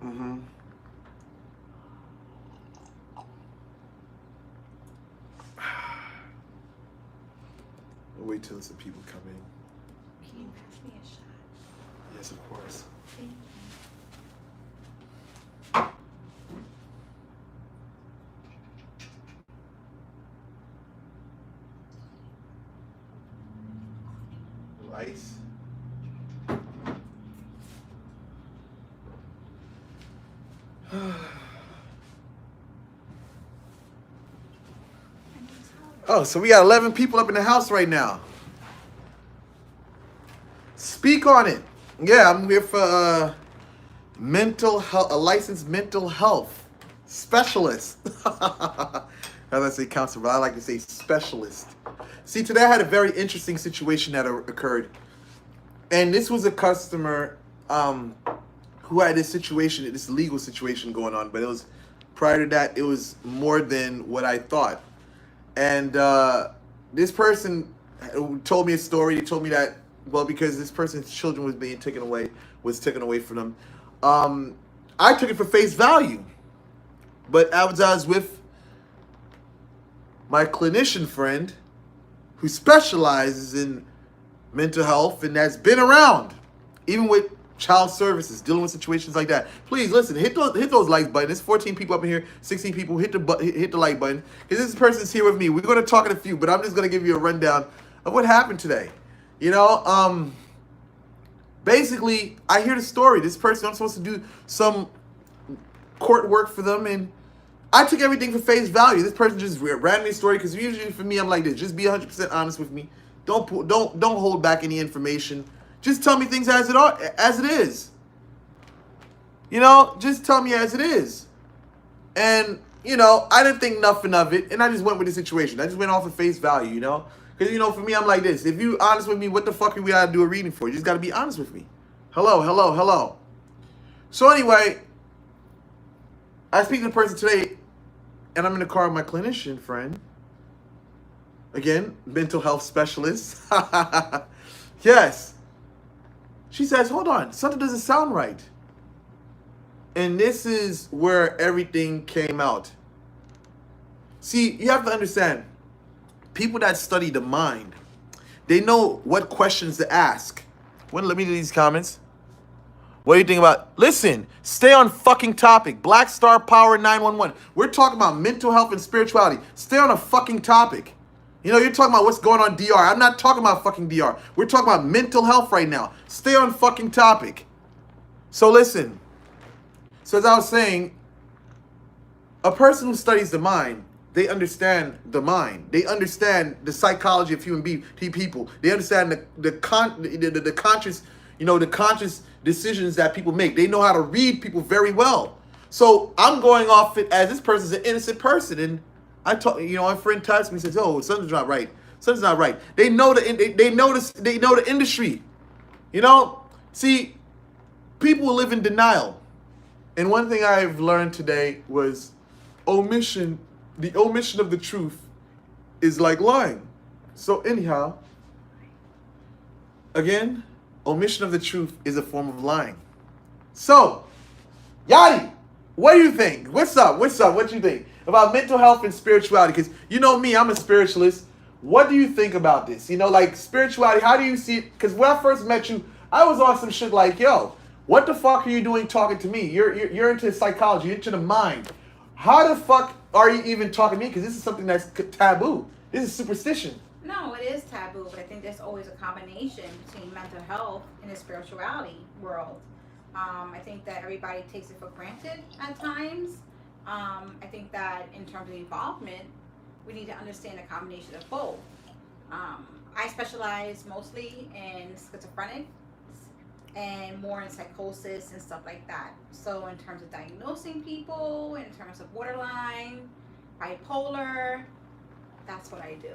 Mm-hmm. Wait till some people come in. Can you pass me a shot? Yes, of course. Thank you. Ice. Oh, so we got 11 people up in the house right now. Speak on it. Yeah, I'm here for mental health, a licensed mental health specialist. As I say counselor, but I like to say specialist. See, today I had a very interesting situation that occurred. And this was a customer who had this situation, this legal situation going on. But it was, prior to that, it was more than what I thought. And this person told me a story. He told me that, well, because this person's children was being taken away from them. I took it for face value. But I was with my clinician friend who specializes in mental health and that's been around, even with child services, dealing with situations like that. Please listen, hit those like button. There's 14 people up in here, 16 people. Hit the like button because this person's here with me. We're gonna talk in a few, but I'm just gonna give you a rundown of what happened today. You know, basically, I hear the story. This person, I'm supposed to do some court work for them, and I took everything for face value. This person just ran me a story because usually for me, I'm like this: just be 100% honest with me. Don't hold back any information. Just tell me things as it is. You know, just tell me as it is. And, you know, I didn't think nothing of it, and I just went with the situation. I just went off of face value, you know? Because, you know, for me, I'm like this. If you honest with me, what the fuck are we gotta do a reading for? You just gotta be honest with me. Hello. So anyway, I speak to the person today, and I'm in the car with my clinician friend. Again, mental health specialist. Yes. She says, hold on, something doesn't sound right. And this is where everything came out. See, you have to understand, people that study the mind, they know what questions to ask. Let me do these comments. What do you think about? Listen, stay on fucking topic. Black Star Power 911. We're talking about mental health and spirituality. Stay on a fucking topic. You know, you're talking about what's going on DR. I'm not talking about fucking DR. We're talking about mental health right now. Stay on fucking topic. So listen. So as I was saying, a person who studies the mind, they understand the mind. They understand the psychology of human people. They understand the conscious, you know, the conscious decisions that people make. They know how to read people very well. So I'm going off it as this person's an innocent person, and I talk, you know, my friend texts me and says, "Oh, something's not right. Something's not right." They know they know the industry. You know, see, people live in denial, and one thing I've learned today was omission. The omission of the truth is like lying. So anyhow, again, omission of the truth is a form of lying. So, Yachty, what do you think? What's up? What do you think about mental health and spirituality? Because you know me, I'm a spiritualist. What do you think about this? You know, like spirituality, how do you see it? Because when I first met you, I was on some shit like, yo, what the fuck are you doing talking to me? You're into psychology, you're into the mind. How the fuck are you even talking to me? Because this is something that's taboo. This is superstition. No, it is taboo, but I think there's always a combination between mental health and the spirituality world. I think that everybody takes it for granted at times. I think that in terms of involvement, we need to understand the combination of both. I specialize mostly in schizophrenic and more in psychosis and stuff like that. So in terms of diagnosing people, in terms of borderline, bipolar, that's what I do.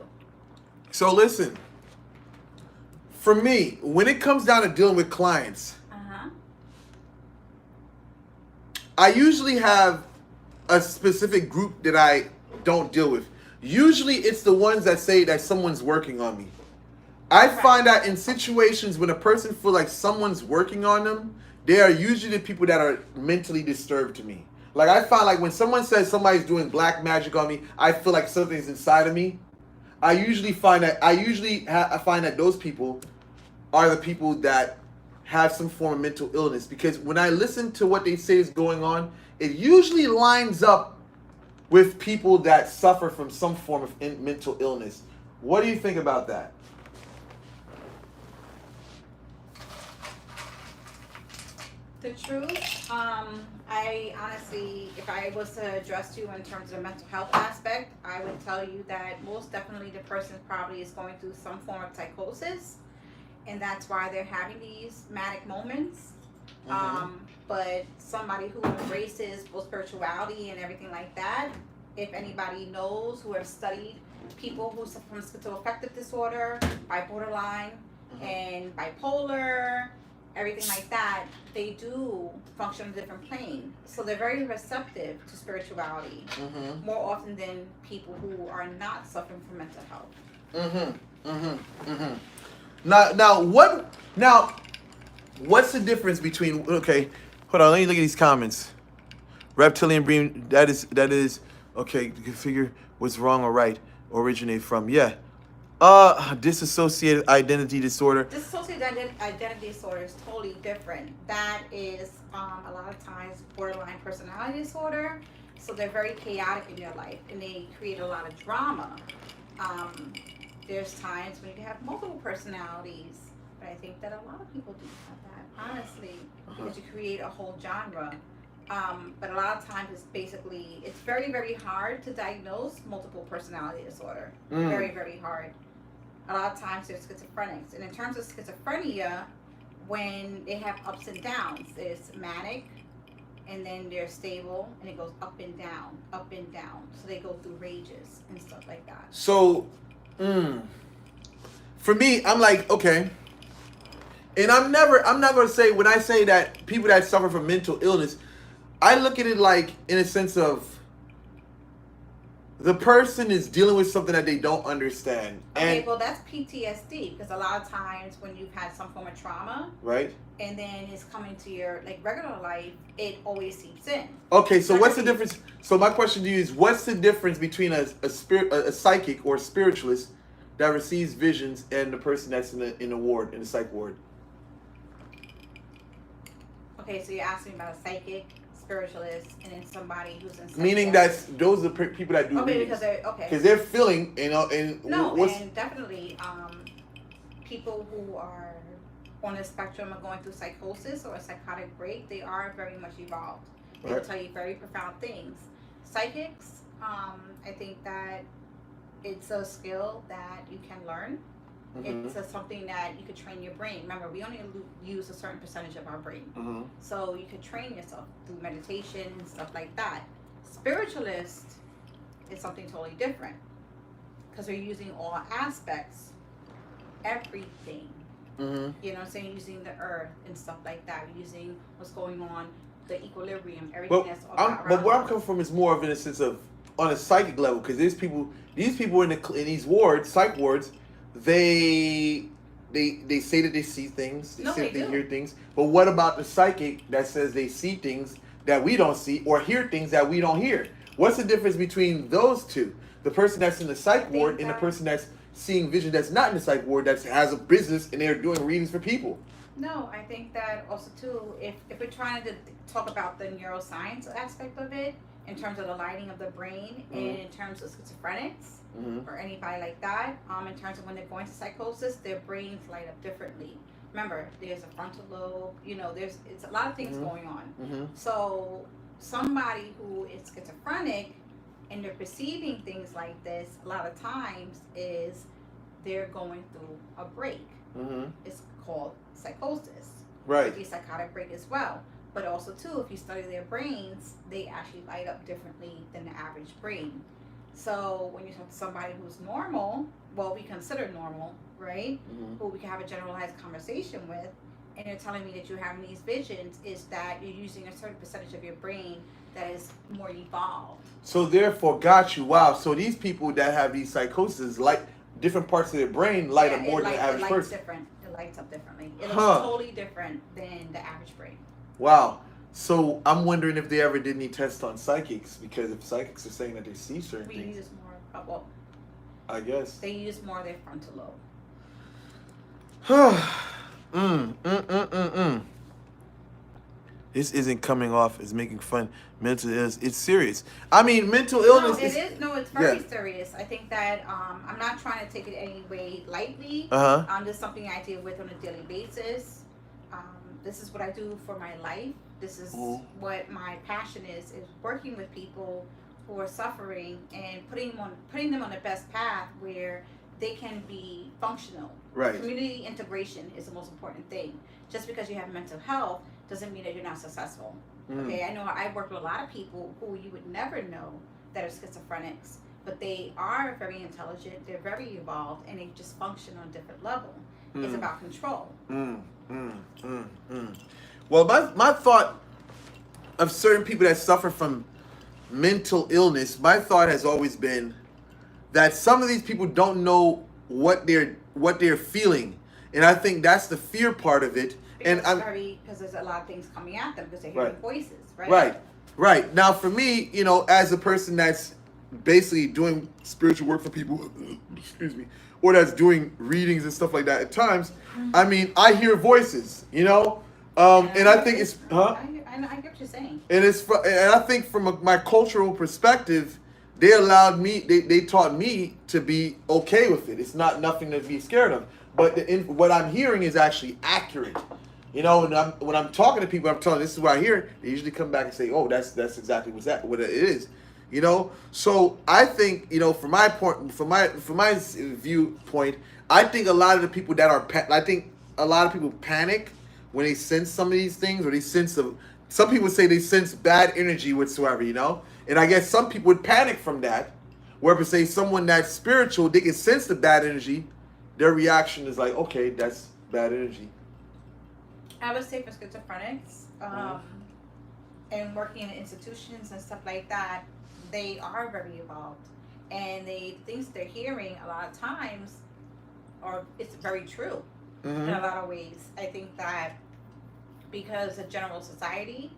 So listen, for me, when it comes down to dealing with clients, I usually have a specific group that I don't deal with. Usually it's the ones that say that someone's working on me. I find that in situations when a person feels like someone's working on them, they are usually the people that are mentally disturbed to me. Like I find like when someone says somebody's doing black magic on me, I feel like something's inside of me. I find that those people are the people that have some form of mental illness, because when I listen to what they say is going on, it usually lines up with people that suffer from some form of mental illness. What do you think about that? The truth, I honestly, if I was to address you in terms of the mental health aspect, I would tell you that most definitely the person probably is going through some form of psychosis, and that's why they're having these manic moments. But somebody who embraces both spirituality and everything like that, if anybody knows who have studied people who suffer from schizoaffective disorder, borderline, and bipolar, everything like that, they do function on a different plane. So they're very receptive to spirituality more often than people who are not suffering from mental health. Now, what's the difference between, okay, hold on, let me look at these comments. Reptilian brain, that is, okay, you can figure what's wrong or right, originate from, yeah. Dissociated identity disorder. Dissociated identity disorder is totally different. That is a lot of times borderline personality disorder. So they're very chaotic in your life and they create a lot of drama. There's times when you have multiple personalities, but I think that a lot of people do have that, honestly, because you create a whole genre. But a lot of times it's very, very hard to diagnose multiple personality disorder. Very, very hard. A lot of times they're schizophrenics. And in terms of schizophrenia, when they have ups and downs, there's manic, and then they're stable, and it goes up and down, up and down. So they go through rages and stuff like that. So, for me, I'm like, okay. And I'm not going to say, when I say that people that suffer from mental illness, I look at it like in a sense of the person is dealing with something that they don't understand. Okay, well, that's PTSD, because a lot of times when you've had some form of trauma, right, and then it's coming to your regular life, it always seeps in. Okay, so what's the difference? So my question to you is, what's the difference between a psychic or a spiritualist that receives visions and the person that's in the psych ward? Okay, so you're asking about a psychic, spiritualist, and then somebody who's in psychiatric. Meaning those are the people that do readings. Because they're feeling, and definitely people who are on the spectrum of going through psychosis or a psychotic break, they are very much evolved. They will tell you very profound things. Psychics, I think that it's a skill that you can learn. It's something that you could train your brain. Remember, we only use a certain percentage of our brain. So you could train yourself through meditation and stuff like that. Spiritualist is something totally different, because we're using all aspects, everything. You know what I'm saying? Using the earth and stuff like that. We're using what's going on, the equilibrium, everything that's all around. But where I'm coming from is more of in a sense of on a psychic level, because these people in these wards, psych wards, they say that they see things, they hear things. But what about the psychic that says they see things that we don't see or hear things that we don't hear? What's the difference between those two? The person that's in the psych ward and the person that's seeing vision that's not in the psych ward, that has a business and they're doing readings for people. No, I think that also too, if we're trying to talk about the neuroscience aspect of it, in terms of the lighting of the brain, and in terms of schizophrenics, or anybody like that, in terms of when they're going to psychosis, their brains light up differently. Remember, there's a frontal lobe, it's a lot of things going on. So somebody who is schizophrenic and they're perceiving things like this, a lot of times is they're going through a break. It's called psychosis. Right. It could be a psychotic break as well. But also too, if you study their brains, they actually light up differently than the average brain. So when you talk to somebody who's normal, well, we consider normal, right? Who we can have a generalized conversation with, and you're telling me that you're having these visions, is that you're using a certain percentage of your brain that is more evolved. So therefore, got you. Wow. So these people that have these psychoses, like different parts of their brain light up more than the average person. It lights up differently. It looks totally different than the average brain. Wow. So I'm wondering if they ever did any tests on psychics, because if psychics are saying that they see certain We things, use more. Well, I guess. they use more of their frontal lobe. This isn't coming off as making fun. Mental illness, it's serious. I mean, mental No, illness it is. No, it's very yeah. serious. I think that I'm not trying to take it any way lightly. This is something I deal with on a daily basis. This is what I do for my life. This is what my passion is working with people who are suffering and putting them on the best path where they can be functional. Right. Community integration is the most important thing. Just because you have mental health doesn't mean that you're not successful. Okay, I know I work with a lot of people who you would never know that are schizophrenics, but they are very intelligent, they're very evolved, and they just function on a different level. It's about control. Well, my thought of certain people that suffer from mental illness, my thought has always been that some of these people don't know what they're feeling, and I think that's the fear part of it. Because there's a lot of things coming at them because they're hearing voices, right? Right. Now, for me, as a person that's basically doing spiritual work for people, excuse me, or that's doing readings and stuff like that at times, I mean, I hear voices, and I think it's, I get what you're saying. And and I think from my cultural perspective, they allowed me, they taught me to be okay with it. It's not nothing to be scared of. But what I'm hearing is actually accurate. When I'm talking to people, I'm telling this is what I hear. They usually come back and say, "Oh, that's exactly what it is." So I think from my viewpoint, I think a lot of the people a lot of people panic when they sense some of these things, or they sense some people say they sense bad energy whatsoever, and I guess some people would panic from that. Where say someone that's spiritual, they can sense the bad energy, their reaction is like, okay, that's bad energy. I would say for schizophrenics, and working in institutions and stuff like that, they are very evolved, and the things they're hearing a lot of times it's very true in a lot of ways. I think that because of general society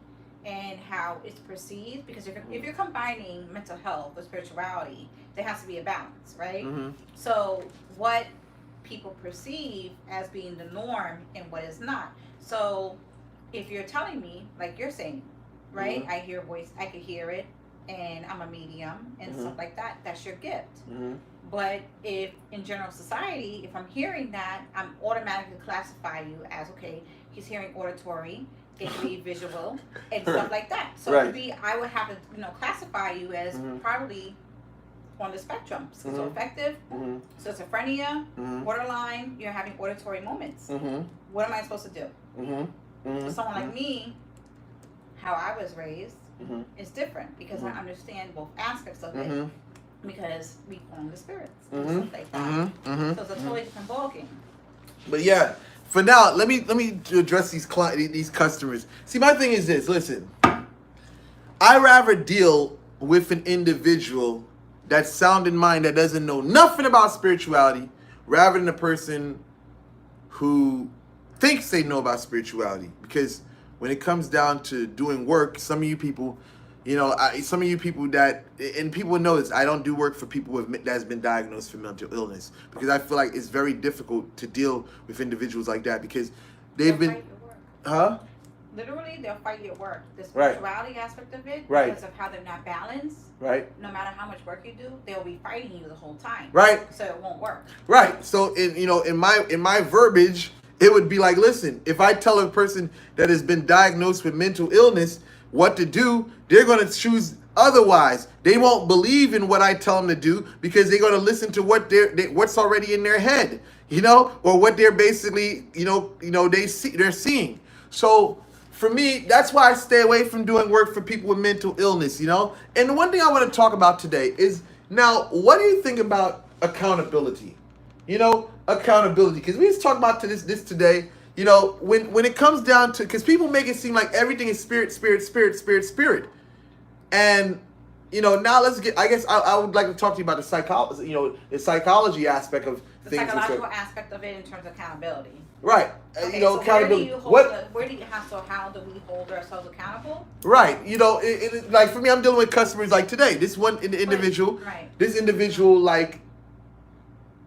and how it's perceived, because if you're combining mental health with spirituality, there has to be a balance, right? So what people perceive as being the norm and what is not. So if you're telling me, like you're saying, right, I hear a voice, I could hear it, and I'm a medium and stuff like that, that's your gift. But if in general society, if I'm hearing that, I'm automatically classify you as, okay, he's hearing auditory, it can be visual and stuff like that. So I would have to classify you as probably on the spectrum, schizoaffective, schizophrenia, borderline, you're having auditory moments. What am I supposed to do? For someone like me, how I was raised is different, because I understand both aspects of it, because we form the spirits and stuff like that. So it's a totally different ballgame. But yeah, for now, let me address these customers. See, my thing is this. Listen, I rather deal with an individual that's sound in mind, that doesn't know nothing about spirituality, rather than a person who thinks they know about spirituality. Because when it comes down to doing work, some of you people that, and people know this, I don't do work for people that's been diagnosed for mental illness, because I feel like it's very difficult to deal with individuals like that, because they'll fight your work. Literally, they'll fight your work. The spirituality aspect of it, because of how they're not balanced. No matter how much work you do, they'll be fighting you the whole time. So it won't work. So in my verbiage, it would be like, listen, if I tell a person that has been diagnosed with mental illness what to do, they're going to choose otherwise. They won't believe in what I tell them to do, because they're going to listen to what's already in their head, or what they're basically, they're seeing. So for me, that's why I stay away from doing work for people with mental illness, And the one thing I want to talk about today is, now, what do you think about accountability? Accountability, because we just talked about this today. When it comes down to, because people make it seem like everything is spirit, and now let's get. I guess I would like to talk to you about the psychology aspect of the things. psychological aspect of it in terms of accountability. Right. Okay, You know, so accountability. How do we hold ourselves accountable? Right. You know, like for me, I'm dealing with customers like today. This one individual, Right. This individual, like,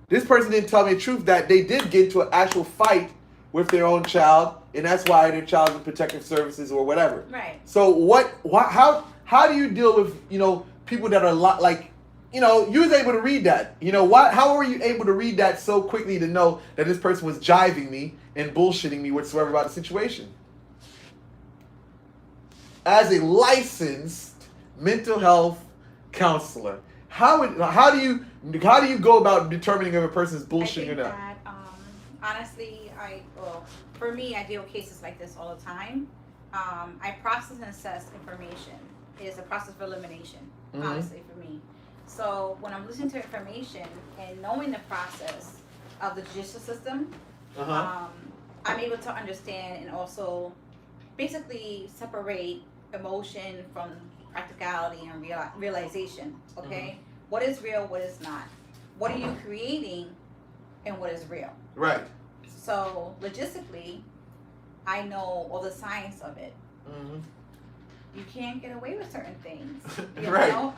this person didn't tell me the truth that they did get into an actual fight with their own child, and that's why their child's in protective services or whatever. Right. So how do you deal with, you know, people that are like, you know, you was able to read that. You know, how were you able to read that so quickly to know that this person was jiving me and bullshitting me whatsoever about the situation? As a licensed mental health counselor, how do you go about determining if a person's bullshitting or not? I think that, honestly, for me, I deal with cases like this all the time. I process and assess information. It is a process of elimination, honestly, for me. So when I'm listening to information and knowing the process of the judicial system, I'm able to understand and also basically separate emotion from practicality and realization. Okay, what is real, what is not? What are you creating, and what is real? Right. So logistically, I know all the science of it. You can't get away with certain things. You Right. know?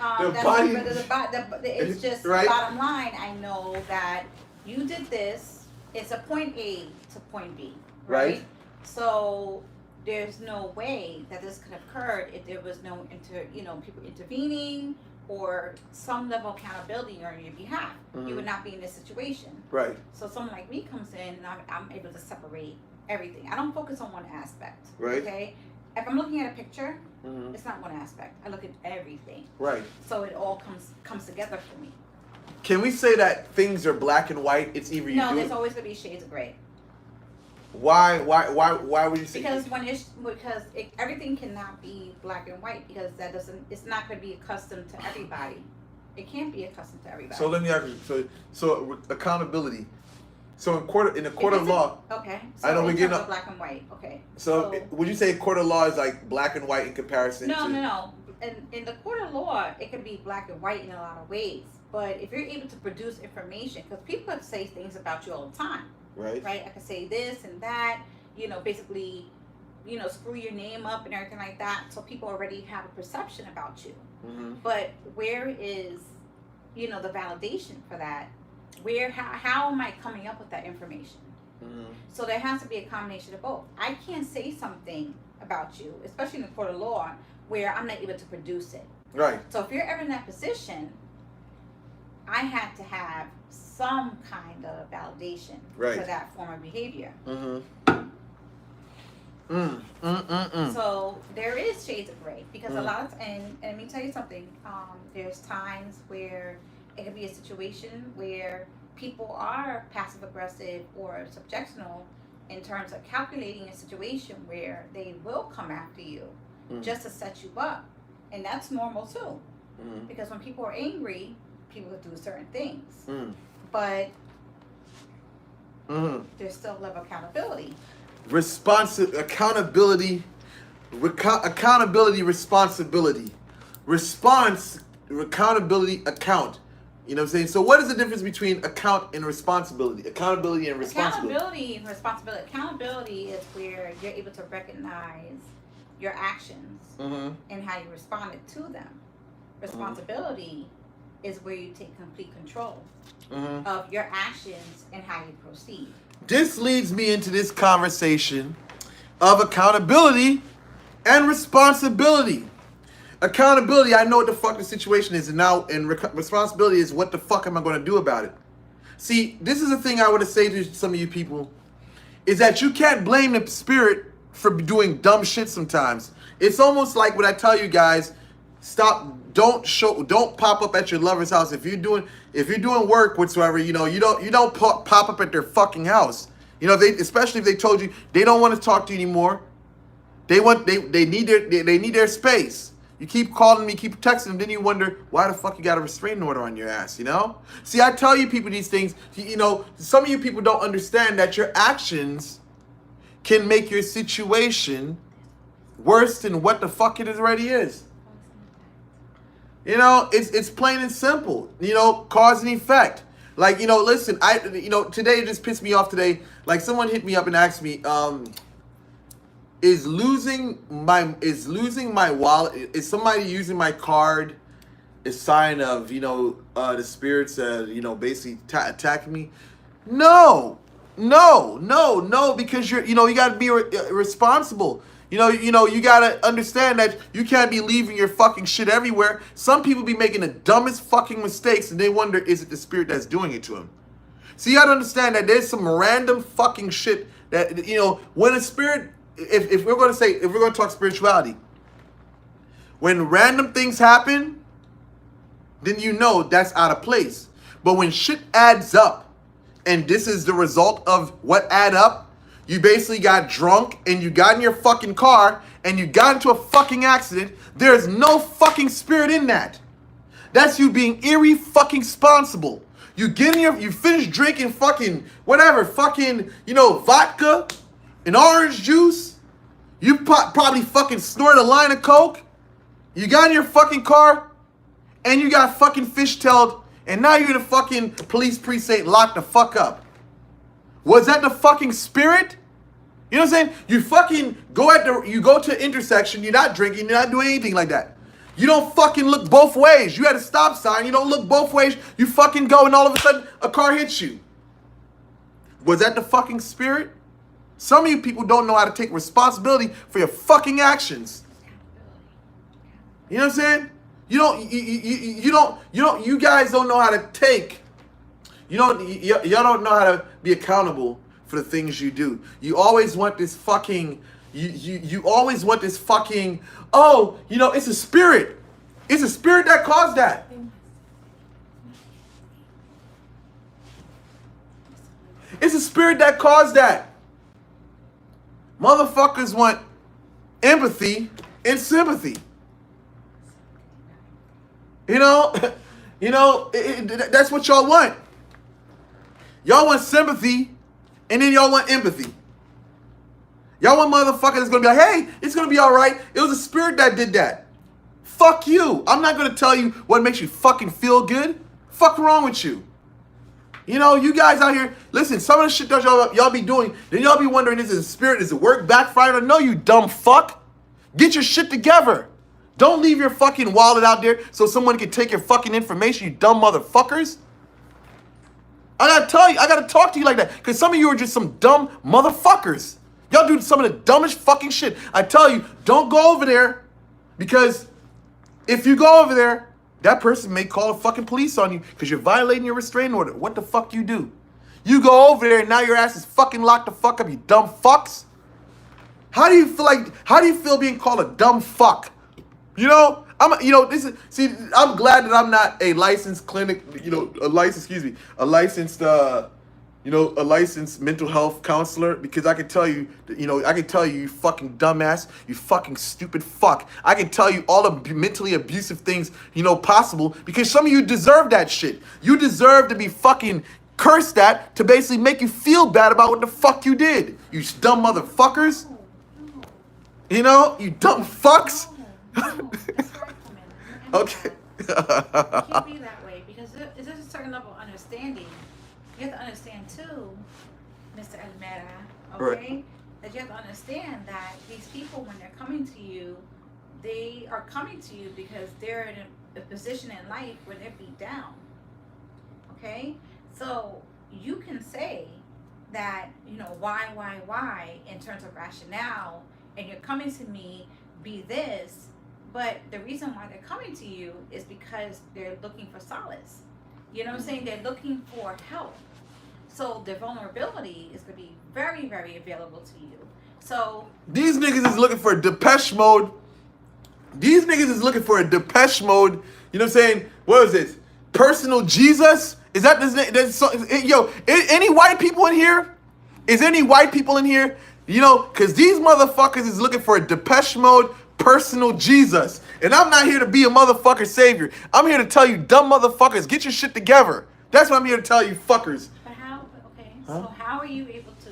It's just right. Bottom line. I know that you did this. It's a point A to point B. Right. So there's no way that this could have occurred if there was no people intervening or some level of accountability on your behalf. You would not be in this situation. Right. So someone like me comes in and I'm able to separate everything. I don't focus on one aspect. Right. Okay. If I'm looking at a picture, it's not one aspect. I look at everything. Right. So it all comes together for me. Can we say that things are black and white? It's either you No, do there's it. always gonna be shades of gray. Why would you say? Because everything cannot be black and white because it's not going to be accustomed to everybody. It can't be accustomed to everybody. So let me ask you. So accountability. So in a court of law. Okay. I know in we're terms getting of up. black and white. Okay. So would you say court of law is like black and white in comparison? No. In the court of law, it can be black and white in a lot of ways. But if you're able to produce information, because people could say things about you all the time. Right. Right. I could say this and that. Basically, screw your name up and everything like that. So people already have a perception about you. But where is, the validation for that? How am I coming up with that information? So there has to be a combination of both. I can't say something about you, especially in the court of law, where I'm not able to produce it. Right. So if you're ever in that position, I had to have some kind of validation for that form of behavior. So there is shades of gray because a lot of, and let me tell you something, there's times where it could be a situation where people are passive aggressive or subjectional in terms of calculating a situation where they will come after you just to set you up. And that's normal too. Because when people are angry, people will do certain things. But there's still a level of accountability. Accountability, responsibility. Accountability, account. You know what I'm saying? So what is the difference between account and responsibility? Accountability and responsibility. Accountability is where you're able to recognize your actions and how you responded to them. Responsibility is where you take complete control of your actions and how you proceed. This leads me into this conversation of accountability and responsibility. Accountability, I know what the fuck the situation is, and responsibility is what the fuck am I going to do about it? See, this is the thing I want to say to some of you people, is that you can't blame the spirit for doing dumb shit sometimes. It's almost like when I tell you guys, don't pop up at your lover's house if you're doing work whatsoever. You don't pop up at their fucking house. Especially if they told you they don't want to talk to you anymore. They need their space. You keep calling me, keep texting them, then you wonder why the fuck you got a restraining order on your ass. See, I tell you people these things. Some of you people don't understand that your actions can make your situation worse than what the fuck it already is. It's plain and simple. Cause and effect. Like, listen, today it just pissed me off today. Like, someone hit me up and asked me, is losing my wallet, is somebody using my card a sign of, the spirits, basically attacking me? No, because you got to be responsible. You got to understand that you can't be leaving your fucking shit everywhere. Some people be making the dumbest fucking mistakes and they wonder, is it the spirit that's doing it to them? So you got to understand that there's some random fucking shit that, when a spirit, if we're going to talk spirituality, when random things happen, then that's out of place. But when shit adds up, and this is the result of what add up, you basically got drunk and you got in your fucking car and you got into a fucking accident. There's no fucking spirit in that. That's you being fucking responsible. You you finish drinking fucking whatever, fucking, vodka and orange juice. You probably fucking snorted a line of coke. You got in your fucking car and you got fucking fishtailed, and now you're in a fucking police precinct locked the fuck up. Was that the fucking spirit? You know what I'm saying? You fucking you go to an intersection, you're not drinking, you're not doing anything like that. You don't fucking look both ways. You had a stop sign, you don't look both ways, you fucking go and all of a sudden a car hits you. Was that the fucking spirit? Some of you people don't know how to take responsibility for your fucking actions. You know what I'm saying? You guys don't know how to take. Y'all don't know how to be accountable for the things you do. You always want this fucking, you always want this fucking, it's a spirit. It's a spirit that caused that. It's a spirit that caused that. Motherfuckers want empathy and sympathy. That's what y'all want. Y'all want sympathy, and then y'all want empathy. Y'all want motherfuckers that's gonna be like, hey, it's gonna be all right. It was a spirit that did that. Fuck you. I'm not gonna tell you what makes you fucking feel good. Fuck wrong with you. You guys out here, listen, some of the shit that y'all be doing, then y'all be wondering, is it a spirit? Is it work backfired? No, you dumb fuck. Get your shit together. Don't leave your fucking wallet out there so someone can take your fucking information, you dumb motherfuckers. I gotta talk to you like that, because some of you are just some dumb motherfuckers. Y'all do some of the dumbest fucking shit. I tell you, don't go over there, because if you go over there, that person may call the fucking police on you because you're violating your restraining order. What the fuck you do? You go over there and now your ass is fucking locked the fuck up, you dumb fucks. How do you feel being called a dumb fuck? I'm glad that I'm not a licensed a licensed mental health counselor, because I can tell you, you fucking dumbass, you fucking stupid fuck. I can tell you all the mentally abusive things, possible, because some of you deserve that shit. You deserve to be fucking cursed at to basically make you feel bad about what the fuck you did. You dumb motherfuckers. You dumb fucks. Okay. It can't be that way, because there's a certain level of understanding. You have to understand too, Mr. Almera, okay? Right. That you have to understand that these people, when they're coming to you, they are coming to you because they're in a position in life where they're beat down. Okay? So you can say that, why in terms of rationale, and you're coming to me, be this, but the reason why they're coming to you is because they're looking for solace. You know what I'm saying? They're looking for help. So their vulnerability is going to be very, very available to you. So these niggas is looking for a Depeche Mode. You know what I'm saying? What is this? Personal Jesus? Is that this name? Any white people in here? Is any white people in here? Because these motherfuckers is looking for a Depeche Mode personal Jesus. And I'm not here to be a motherfucker savior. I'm here to tell you, dumb motherfuckers, get your shit together. That's what I'm here to tell you, fuckers. But how, so how are you able to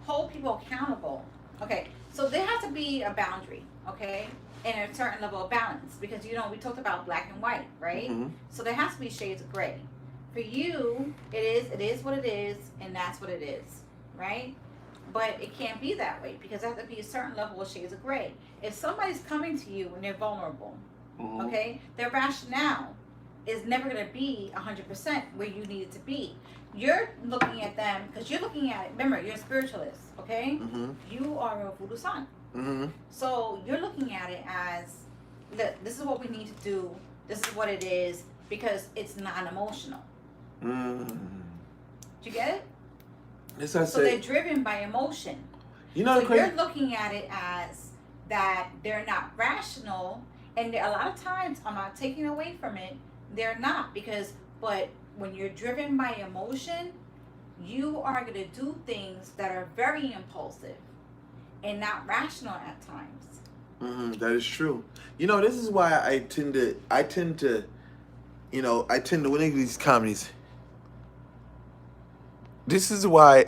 hold people accountable? Okay, so there has to be a boundary, okay? And a certain level of balance. Because, we talked about black and white, right? Mm-hmm. So there has to be shades of gray. For you, it is what it is, and that's what it is, right? But it can't be that way because there has to be a certain level of shades of gray. If somebody's coming to you and they're vulnerable, okay, their rationale is never going to be 100% where you need it to be. You're looking at them because you're looking at it. Remember, you're a spiritualist, okay? You are a voodoo son. So you're looking at it as, look, this is what we need to do. This is what it is because it's non-emotional. Do you get it? Yes, I so they're driven by emotion. You know, so you're looking at it as that they're not rational, and a lot of times I'm not taking away from it. They're not but when you're driven by emotion, you are going to do things that are very impulsive and not rational at times. That is true. You know, this is why I tend to when I do these comedies. This is why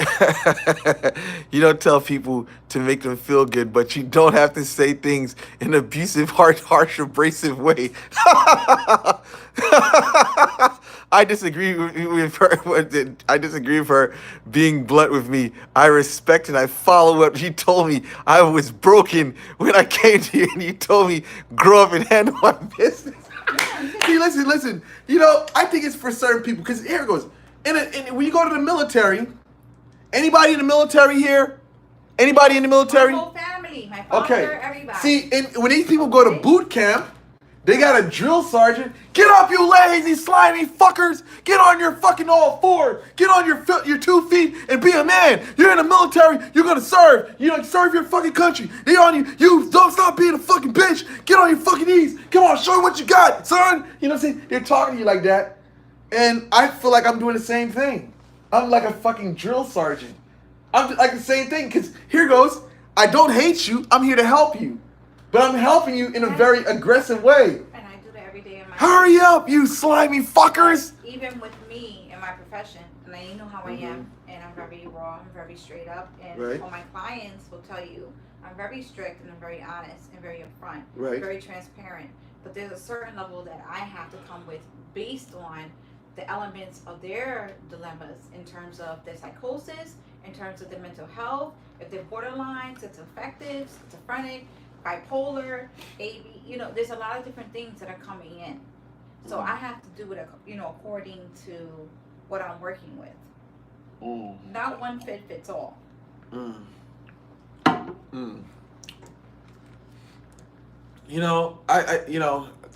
you don't tell people to make them feel good, but you don't have to say things in an abusive, harsh, abrasive way. I disagree with her. I disagree with her being blunt with me. I respect and I follow what she told me. I was broken when I came to you, and you told me grow up and handle my business. See, listen. You know, I think it's for certain people because here it goes. And when you go to the military, anybody in the military here? Anybody in the military? My whole family, my father, everybody. See, and when these people go to boot camp, they got a drill sergeant. Get off, you lazy, slimy fuckers! Get on your fucking all fours. Get on your 2 feet and be a man. You're in the military. You're gonna serve. You're gonna serve your fucking country. They on you. You don't stop being a fucking bitch. Get on your fucking knees. Come on, show me what you got, son. You know what I'm saying? They're talking to you like that. And I feel like I'm doing the same thing. I'm like a fucking drill sergeant. I'm like the same thing, because here goes. I don't hate you. I'm here to help you. But I'm helping you in a very aggressive way. And I do that every day in my Hurry up, you slimy fuckers. Even with me in my profession, and you know how I am, and I'm very raw, I'm very straight up, and all my clients will tell you I'm very strict and I'm very honest and very upfront, very transparent. But there's a certain level that I have to come with based on the elements of their dilemmas in terms of their psychosis, in terms of their mental health, if they're borderline, schizoaffective, schizophrenic, bipolar, AB, there's a lot of different things that are coming in. So I have to do it, according to what I'm working with. Not one fit fits all.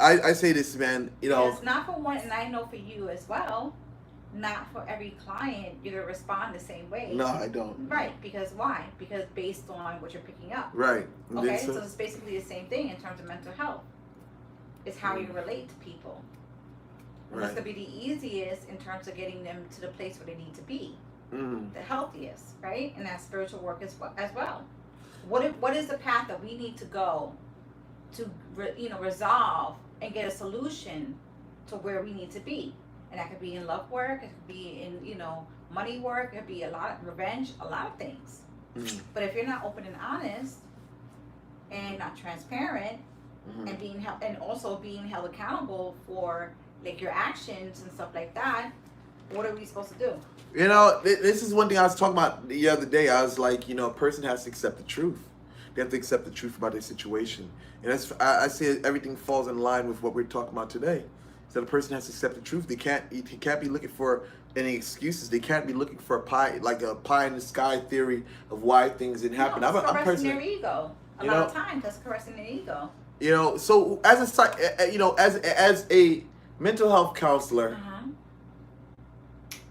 I say this, man. It's not for one, and I know for you as well. Not for every client you're gonna respond the same way. No, I don't. Right? Because why? Because based on what you're picking up. Right. Okay. So it's basically the same thing in terms of mental health. It's how you relate to people. And it's gonna be the easiest in terms of getting them to the place where they need to be. The healthiest, right? And that's spiritual work as well. What is the path that we need to go to resolve and get a solution to where we need to be? And that could be in love work, it could be in money work, it could be a lot of revenge, a lot of things. But if you're not open and honest and not transparent and being held, and also being held accountable for like your actions and stuff like that, what are we supposed to do? This is one thing I was talking about the other day. I was like, a person has to accept the truth. They have to accept the truth about their situation. And I say everything falls in line with what we're talking about today. So the person has to accept the truth. He can't be looking for any excuses. They can't be looking for a pie in the sky theory of why things didn't happen. I'm caressing their ego. A lot of times that's caressing their ego. So as a mental health counselor,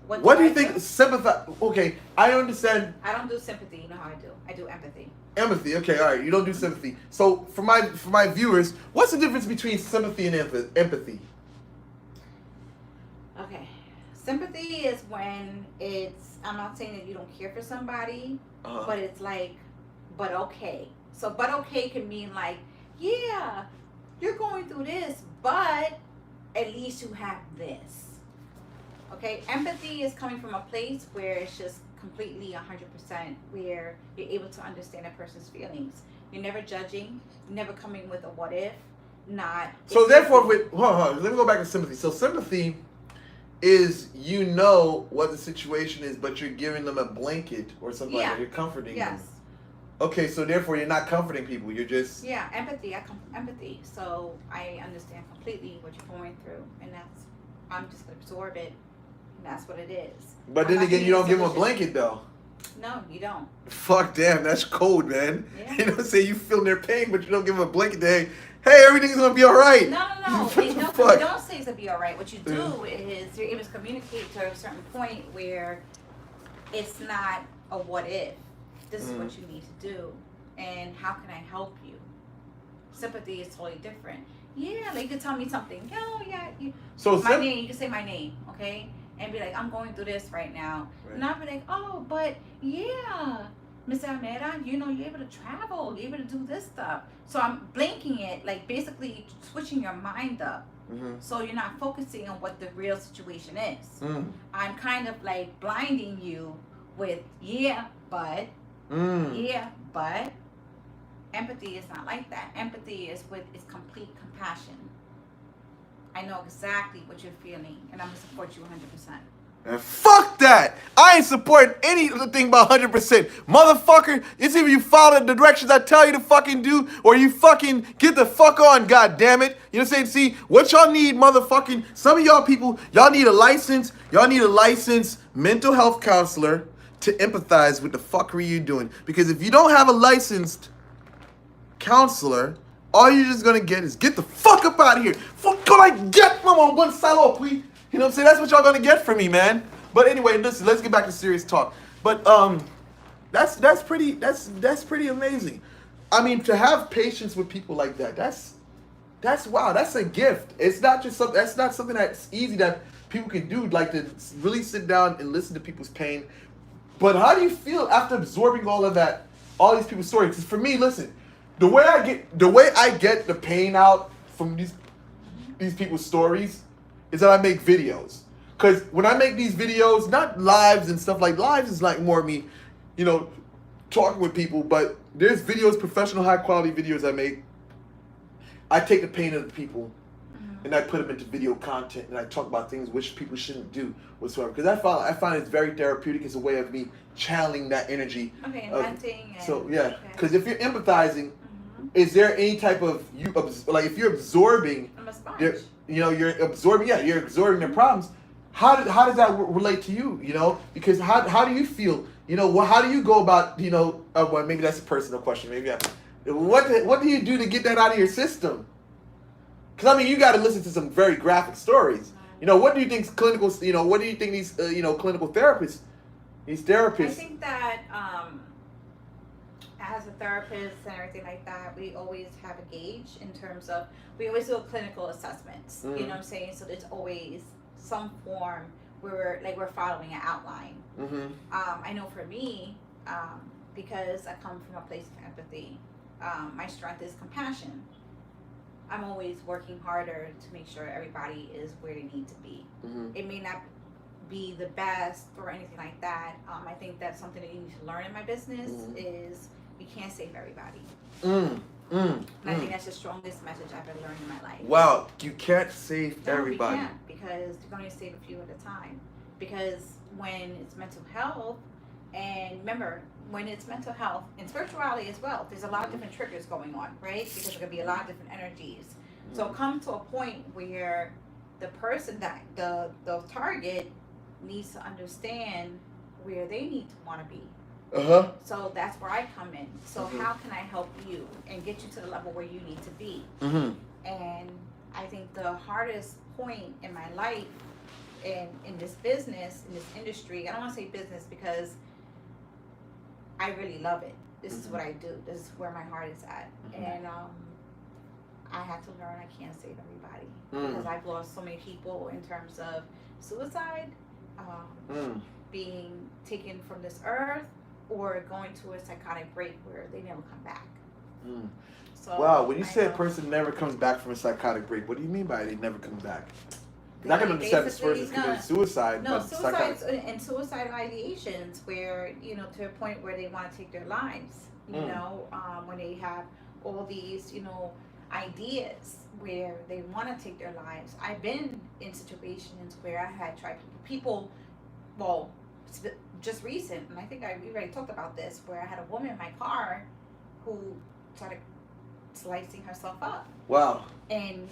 what do you think? Sympathy? Okay, I understand. I don't do sympathy. You know how I do. I do empathy. Empathy. Okay, all right. You don't do sympathy. So for my viewers, what's the difference between sympathy and empathy? Okay. Sympathy is when I'm not saying that you don't care for somebody, but it's like, but okay. So, but okay can mean like, yeah, you're going through this, but at least you have this. Okay. Empathy is coming from a place where it's just completely 100%, where you're able to understand a person's feelings. You're never judging, never coming with a what if, not. So therefore, let me go back to sympathy. So sympathy is you know what the situation is, but you're giving them a blanket or something like Yeah. that. You're comforting them. Yes. Okay, so therefore you're not comforting people. You're just Yeah, empathy. Empathy. So I understand completely what you're going through, and that's I'm just gonna absorb it, and that's what it is. But I'm then not again, giving you don't give them a solution. blanket though. No, you don't. Fuck, damn, that's cold, man. Yeah. You know what I'm saying? You feel their pain, but you don't give them a blanket to, hey, everything's gonna be all right. No. What You the don't, fuck? you don't say it's gonna be all right. What you do is you're able to communicate to a certain point where it's not a what if. This is what you need to do, and how can I help you? Sympathy is totally different. Yeah, like you can tell me something. Yo, yeah, my name. You can say my name, okay, and be like, I'm going through this right now, and I'll be like, oh, but yeah, Miss Almeida, you're able to travel, you're able to do this stuff. So I'm blinking it, like basically switching your mind up. So you're not focusing on what the real situation is. I'm kind of like blinding you with yeah, but empathy is not like that. Empathy is complete compassion. I know exactly what you're feeling, and I'm gonna support you 100%. And fuck that! I ain't supporting anything about 100%. Motherfucker, it's either you follow the directions I tell you to fucking do, or you fucking get the fuck on, goddammit. You know what I'm saying? See, what y'all need, motherfucking, some of y'all people, y'all need a licensed mental health counselor to empathize with the fuckery you're doing. Because if you don't have a licensed counselor, all you're just gonna get is get the fuck up out of here. Fuck, can I get mama one salo, please? You know what I'm saying? That's what y'all gonna get from me, man. But anyway, listen, let's get back to serious talk. But that's pretty amazing. I mean, to have patience with people like that, that's wow, that's a gift. It's not just something that's not something that's easy that people can do, like to really sit down and listen to people's pain. But how do you feel after absorbing all of that, all these people's stories? Because for me, listen, the way I get the pain out from these people's stories is that I make videos. Because when I make these videos, not lives and stuff, like lives is like more me, talking with people, but there's videos, professional high quality videos I make. I take the pain of the people and I put them into video content, and I talk about things which people shouldn't do whatsoever. Because I find it's very therapeutic. It's a way of me channeling that energy. Okay, and venting. So yeah, because if you're empathizing, is there any type of if you're absorbing, I'm a sponge. You're absorbing their problems. How does that relate to you? Because how do you feel? How do you go about? Well, maybe that's a personal question. Maybe what do you do to get that out of your system? Because I mean, you got to listen to some very graphic stories. What do you think clinical? What do you think these clinical therapists? These therapists. I think that as a therapist and everything like that, we always have a gauge in terms of we always do clinical assessments. You know what I'm saying? So there's always some form where we're following an outline. I know for me, because I come from a place of empathy, my strength is compassion. I'm always working harder to make sure everybody is where they need to be. It may not be the best or anything like that. I think that's something that you need to learn in my business is you can't save everybody. And I think that's the strongest message I've ever learned in my life. Wow, you can't save everybody. You can't, because you can only save a few at a time. Because when it's mental health, and remember, when it's mental health and spirituality as well, there's a lot of different triggers going on, right? Because there can be a lot of different energies. So come to a point where the person that the target needs to understand where they need to want to be. So that's where I come in. So how can I help you and get you to the level where you need to be? And I think the hardest point in my life in this business, in this industry, I don't want to say business because I really love it. This is what I do. This is where my heart is at. And I had to learn I can't save everybody because I've lost so many people in terms of suicide, being taken from this earth, or going to a psychotic break where they never come back. So wow, when you say a person never comes back from a psychotic break, what do you mean by they never come back? I can understand this person's committed suicide. No, suicides and suicidal ideations where, to a point where they want to take their lives, when they have all these, ideas where they want to take their lives. I've been in situations where I had tried people, well, just recent, and I think we already talked about this, where I had a woman in my car who started slicing herself up. Wow. And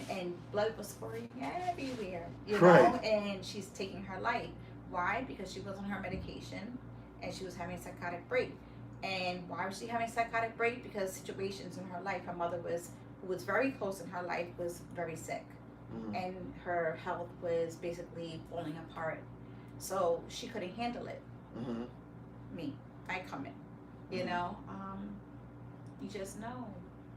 blood was squirting everywhere, you Right. know, and she's taking her life. Why? Because she was on her medication and she was having a psychotic break. And why was she having a psychotic break? Because situations in her life, her mother who was very close in her life, was very sick. And her health was basically falling apart. So she couldn't handle it. Me, I come in, you know, you just know.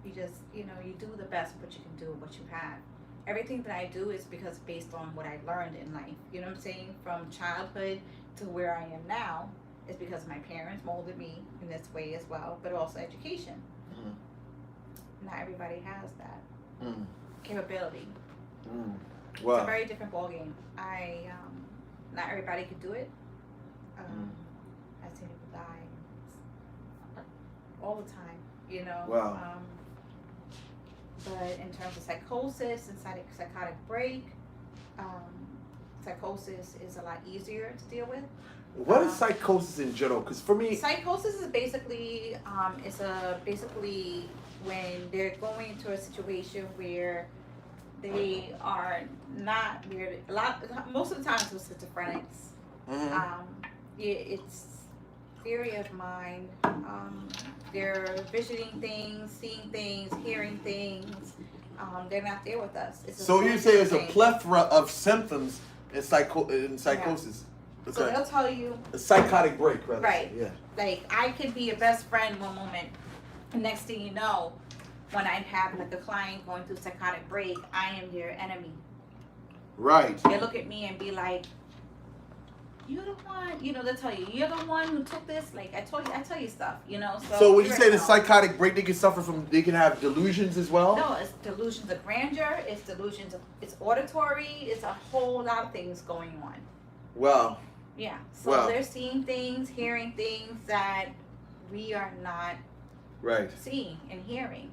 You just, you know, you do the best what you can do with what you have. Everything that I do is because based on what I learned in life. You know what I'm saying? From childhood to where I am now, is because my parents molded me in this way as well, but also education. Not everybody has that capability. Wow. It's a very different ballgame. Not everybody could do it. I've seen people die all the time, you know. Wow. But in terms of psychosis and psychotic break, psychosis is a lot easier to deal with. What is psychosis in general? Because for me, psychosis is basically basically when they're going into a situation where they are not weird. Most of the time it's with schizophrenics. It's theory of mind. They're visioning things, seeing things, hearing things. They're not there with us. So you say there's a plethora of symptoms in psychosis. Yeah. So they'll tell you a psychotic break, rather. Right. Yeah. Like I could be your best friend one moment, and next thing you know, when I have like a client going through psychotic break, I am their enemy. Right. They look at me and be like, "You're the one," you know. They'll tell you, "You're the one who took this." Like I tell you stuff, you know. So when you say the psychotic break, they can have delusions as well. No, it's delusions of grandeur. It's it's auditory. It's a whole lot of things going on. Wow. Yeah. So they're seeing things, hearing things that we are not seeing and hearing.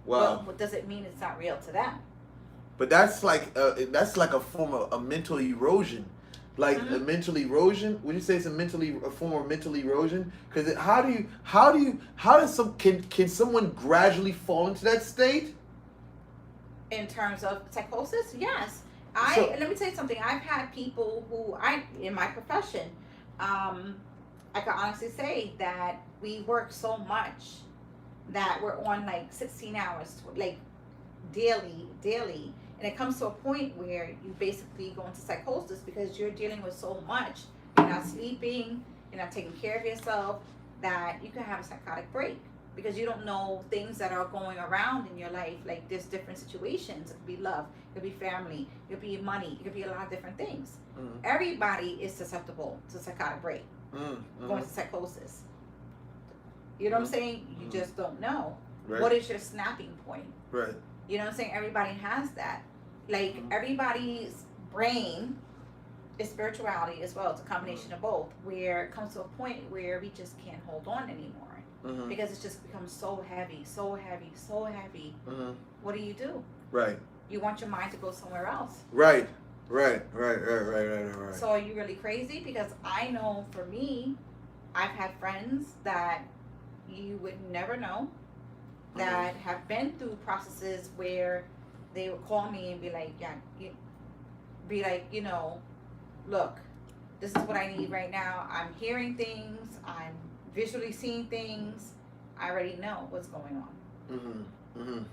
Wow. Well, what does it mean it's not real to them? But that's like a form of a mental erosion. Like a mental erosion. Would you say it's a form of mental erosion? Because can someone gradually fall into that state? In terms of psychosis, yes. Let me tell you something. I've had people who in my profession, I can honestly say that we work so much that we're on like 16 hours, like daily, and it comes to a point where you basically go into psychosis because you're dealing with so much. You're not sleeping, you're not taking care of yourself, that you can have a psychotic break because you don't know things that are going around in your life. Like there's different situations. It could be love, it could be family, it could be money, it could be a lot of different things. Everybody is susceptible to psychotic break, going to psychosis. You know what I'm saying? You just don't know. Right. What is your snapping point? Right. You know what I'm saying? Everybody has that. Like everybody's brain is spirituality as well. It's a combination of both, where it comes to a point where we just can't hold on anymore. Because it's just become so heavy. What do you do? Right. You want your mind to go somewhere else. Right. So are you really crazy? Because I know for me, I've had friends that you would never know that have been through processes where they would call me and be like, you know, look, this is what I need right now. I'm hearing things. I'm visually seeing things. I already know what's going on.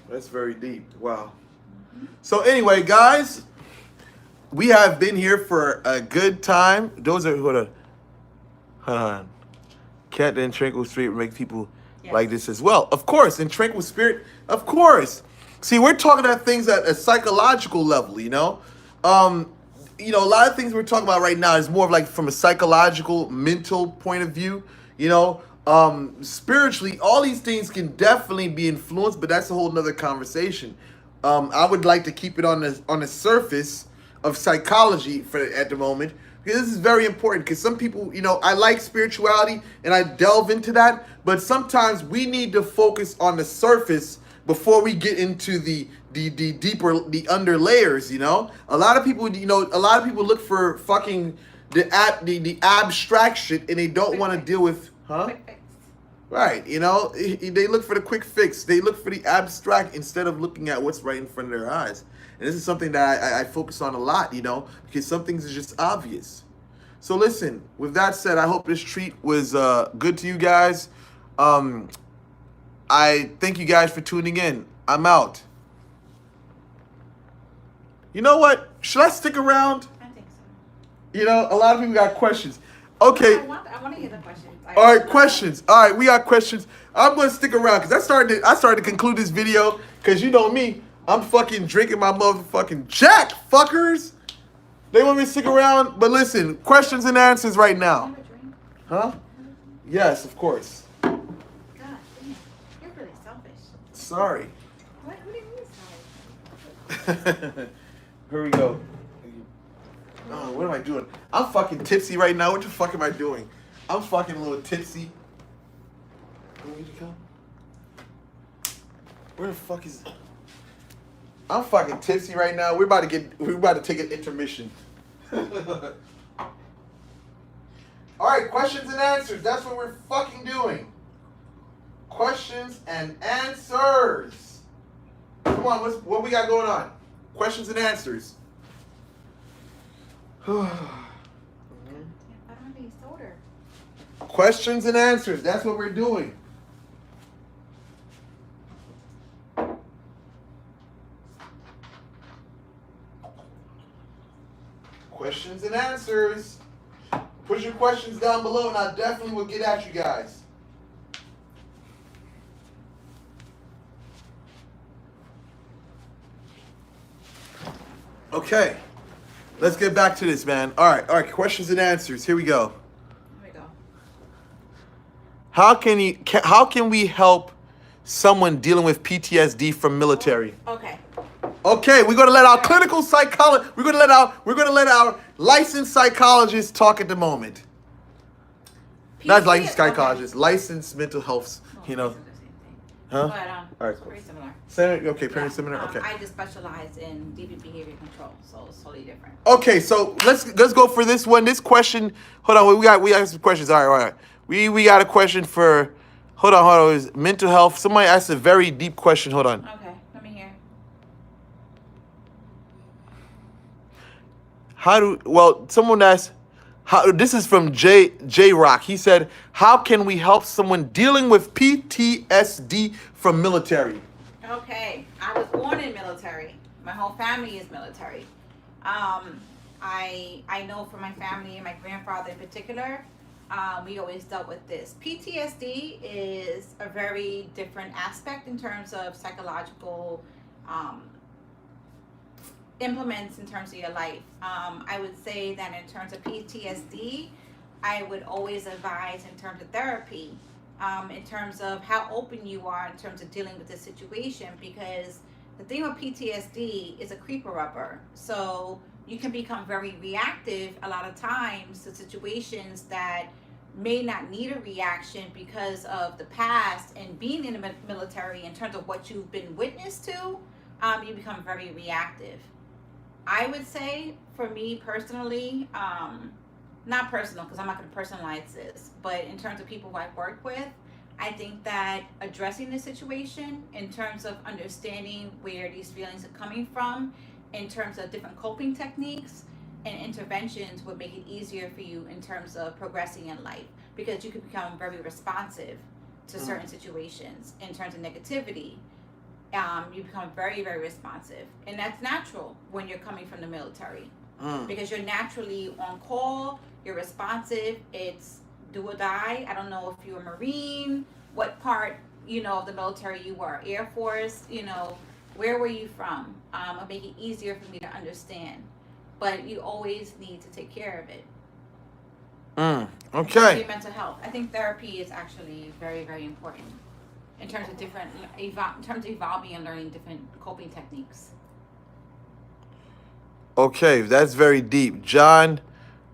That's very deep. Wow. So anyway, guys, we have been here for a good time. Those are hold on. Cat in Tranquil Spirit make people like this as well. Of course, in Tranquil Spirit, of course. See, we're talking about things at a psychological level, you know? A lot of things we're talking about right now is more of like from a psychological, mental point of view, you know? Spiritually, all these things can definitely be influenced, but that's a whole nother conversation. I would like to keep it on the surface of psychology at the moment. Because this is very important. Because some people, I like spirituality and I delve into that, but sometimes we need to focus on the surface before we get into the deeper, the under layers. A lot of people, look for fucking the abstract shit, and they don't want to deal with, huh? Quick fix. Right, they look for the quick fix. They look for the abstract instead of looking at what's right in front of their eyes. And this is something that I focus on a lot, because some things are just obvious. So listen, with that said, I hope this treat was good to you guys. I thank you guys for tuning in. I'm out. You know what? Should I stick around? I think so. A lot of people got questions. Okay. I want to hear the questions. All right, questions. All right, we got questions. I'm gonna stick around because I started to conclude this video because you know me, I'm fucking drinking my motherfucking Jack, fuckers. They want me to stick around, but listen, questions and answers right now. Huh? Yes, of course. God damn, you're really selfish. Sorry. What do you mean sorry? Here we go. Oh, what am I doing? I'm fucking tipsy right now. What the fuck am I doing? I'm fucking a little tipsy. Where did you come? Where the fuck is? I'm fucking tipsy right now. We're about to take an intermission. All right, questions and answers. That's what we're fucking doing. Questions and answers. Come on, what we got going on? Questions and answers. I don't have any soda. Questions and answers. That's what we're doing. Questions and answers. Put your questions down below and I definitely will get at you guys. Okay. Let's get back to this, man. All right. Questions and answers. Here we go. Here we go. How can we help someone dealing with PTSD from military? Okay, we're gonna let our clinical psychologist. We're gonna let our licensed psychologist talk at the moment. Not licensed psychologist, licensed mental health. Huh? But, All right, it's cool. pretty similar. Okay, very similar. Okay. I just specialize in deep behavior control, so it's totally different. Okay, so let's go for this one. This question. Hold on, we got some questions. All right. We got a question for. Hold on. Is mental health? Somebody asked a very deep question. Hold on. Okay, let me hear. Someone asked. This is from J Rock. He said, "How can we help someone dealing with PTSD from military?" Okay, I was born in military. My whole family is military. I know for my family and my grandfather in particular, we always dealt with this. PTSD is a very different aspect in terms of psychological implements in terms of your life. I would say that in terms of PTSD, I would always advise in terms of therapy, in terms of how open you are in terms of dealing with the situation, because the thing with PTSD is a creeper upper. So you can become very reactive a lot of times to situations that may not need a reaction because of the past and being in the military in terms of what you've been witness to, you become very reactive. I would say, for me personally, not personal because I'm not going to personalize this, but in terms of people who I work with, I think that addressing the situation in terms of understanding where these feelings are coming from, in terms of different coping techniques and interventions, would make it easier for you in terms of progressing in life, because you can become very responsive to certain situations. In terms of negativity, you become very, very responsive, and that's natural when you're coming from the military, because you're naturally on call, you're responsive, it's do or die. I don't know if you're a Marine, what part, of the military you were, Air Force, where were you from? It'll make it easier for me to understand, but you always need to take care of it. Okay. Your mental health. I think therapy is actually very, very important in terms of evolving and learning different coping techniques. Okay, that's very deep. John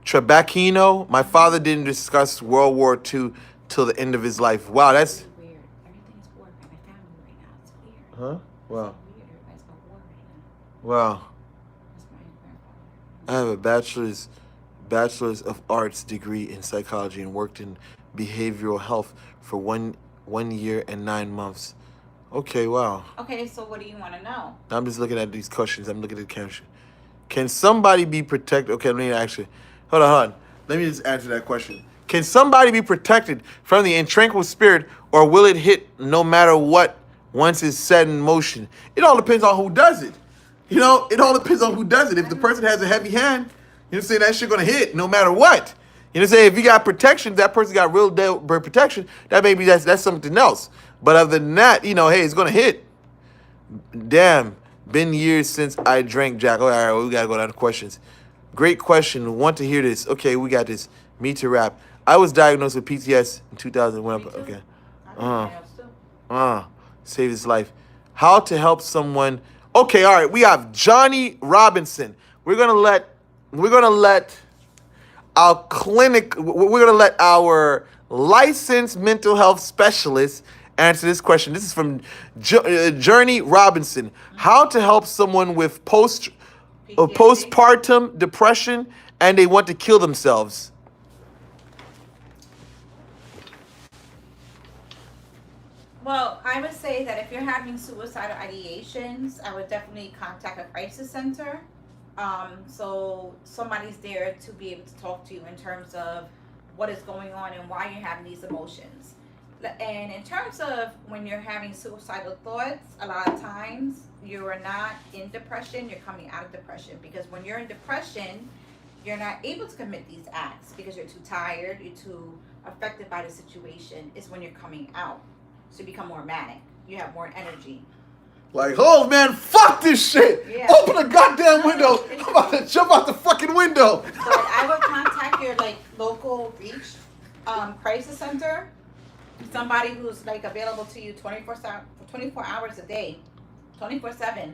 Trebacchino. My father didn't discuss World War II till the end of his life. Wow, that's... Weird. Everything's war by my family right now. It's weird. Huh? Wow. It's weird. Everybody's got war right now. Wow. That's my grandfather. I have a bachelor's of arts degree in psychology and worked in behavioral health for one year and 9 months. Okay, wow. Okay, so what do you want to know? I'm just looking at these questions. I'm looking at the caption. Can somebody be protected? Okay, let me actually... Hold on. Let me just answer that question. Can somebody be protected from the intranquil spirit, or will it hit no matter what once it's set in motion? It all depends on who does it. You know, it all depends on who does it. If the person has a heavy hand, you know, say that shit gonna hit no matter what. You know, say if you got protection, that person got real protection. That maybe that's something else. But other than that, you know, hey, it's gonna hit. Damn, been years since I drank Jack. All right, we gotta go down to questions. Great question. Want to hear this? Okay, we got this. Me to rap. I was diagnosed with PTS in 2001. Okay. Save his life. How to help someone? Okay, all right. We have Johnny Robinson. We're gonna let our licensed mental health specialist answer this question. This is from Journey Robinson. How to help someone with postpartum depression and they want to kill themselves. Well, I would say that if you're having suicidal ideations, I would definitely contact a crisis center. So somebody's there to be able to talk to you in terms of what is going on and why you're having these emotions. And in terms of when you're having suicidal thoughts, a lot of times you are not in depression, you're coming out of depression. Because when you're in depression, you're not able to commit these acts because you're too tired, you're too affected by the situation. It's when you're coming out. So you become more manic. You have more energy. Like, oh man, fuck this shit. Yeah. Open the goddamn window. I'm about to jump out the fucking window. But I would contact your local reach crisis center. Somebody who's available to you 24 hours a day, 24/7,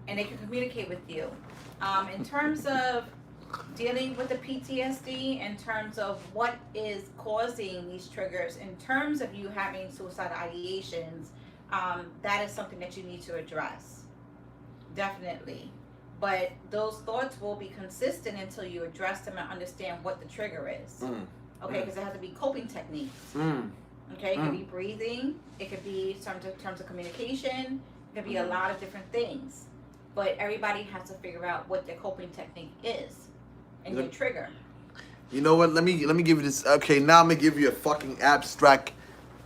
and they can communicate with you. In terms of dealing with the PTSD, in terms of what is causing these triggers, in terms of you having suicidal ideations, that is something that you need to address. Definitely. But those thoughts will be consistent until you address them and understand what the trigger is. Okay, because it has to be coping techniques. Okay, it could be breathing, it could be terms of communication, it could be a lot of different things. But everybody has to figure out what their coping technique is and your trigger. You know what? Let me give you this. Okay, now I'm gonna give you a fucking abstract,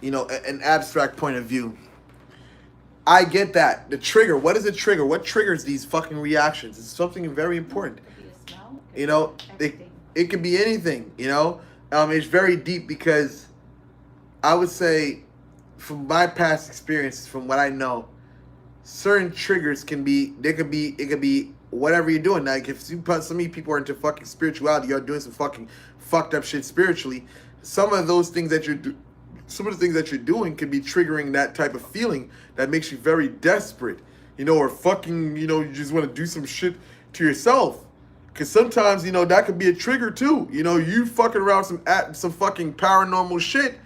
an abstract point of view. I get that. The trigger. What is a trigger? What triggers these fucking reactions? It's something very important. It could be a smell. It could be anything. It's very deep because I would say, from my past experience, from what I know, certain triggers it could be whatever you're doing. Like if so many people are into fucking spirituality, you're doing some fucking fucked up shit spiritually. Some of the things that you're doing could be triggering that type of feeling that makes you very desperate, or fucking, you just want to do some shit to yourself. Cause sometimes, that could be a trigger too. You fucking around some fucking paranormal shit.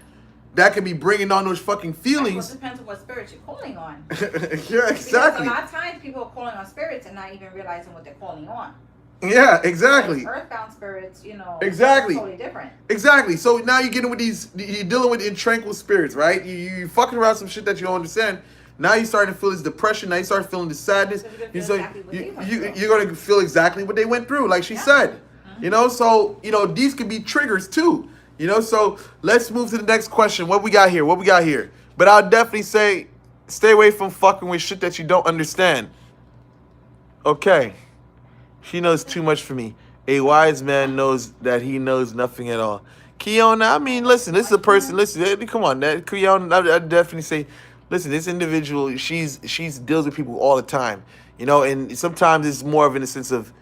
That could be bringing on those fucking feelings. Well, it depends on what spirits you're calling on. Yeah, exactly. Because a lot of times people are calling on spirits and not even realizing what they're calling on. Yeah, exactly. Like earthbound spirits, exactly. Totally different. Exactly. So now you're getting with you're dealing with intranquil spirits, right? You fucking around some shit that you don't understand. Now you're starting to feel this depression. Now you start feeling this sadness. You're going to feel exactly what they went through, like she said. Mm-hmm. So, these could be triggers too. So let's move to the next question. What we got here? But I'll definitely say, stay away from fucking with shit that you don't understand. Okay. She knows too much for me. A wise man knows that he knows nothing at all. Kiona, I mean, listen, this is a person, listen, come on, Kiona, I'd definitely say, listen, this individual, she's deals with people all the time. And sometimes it's more of in the sense of,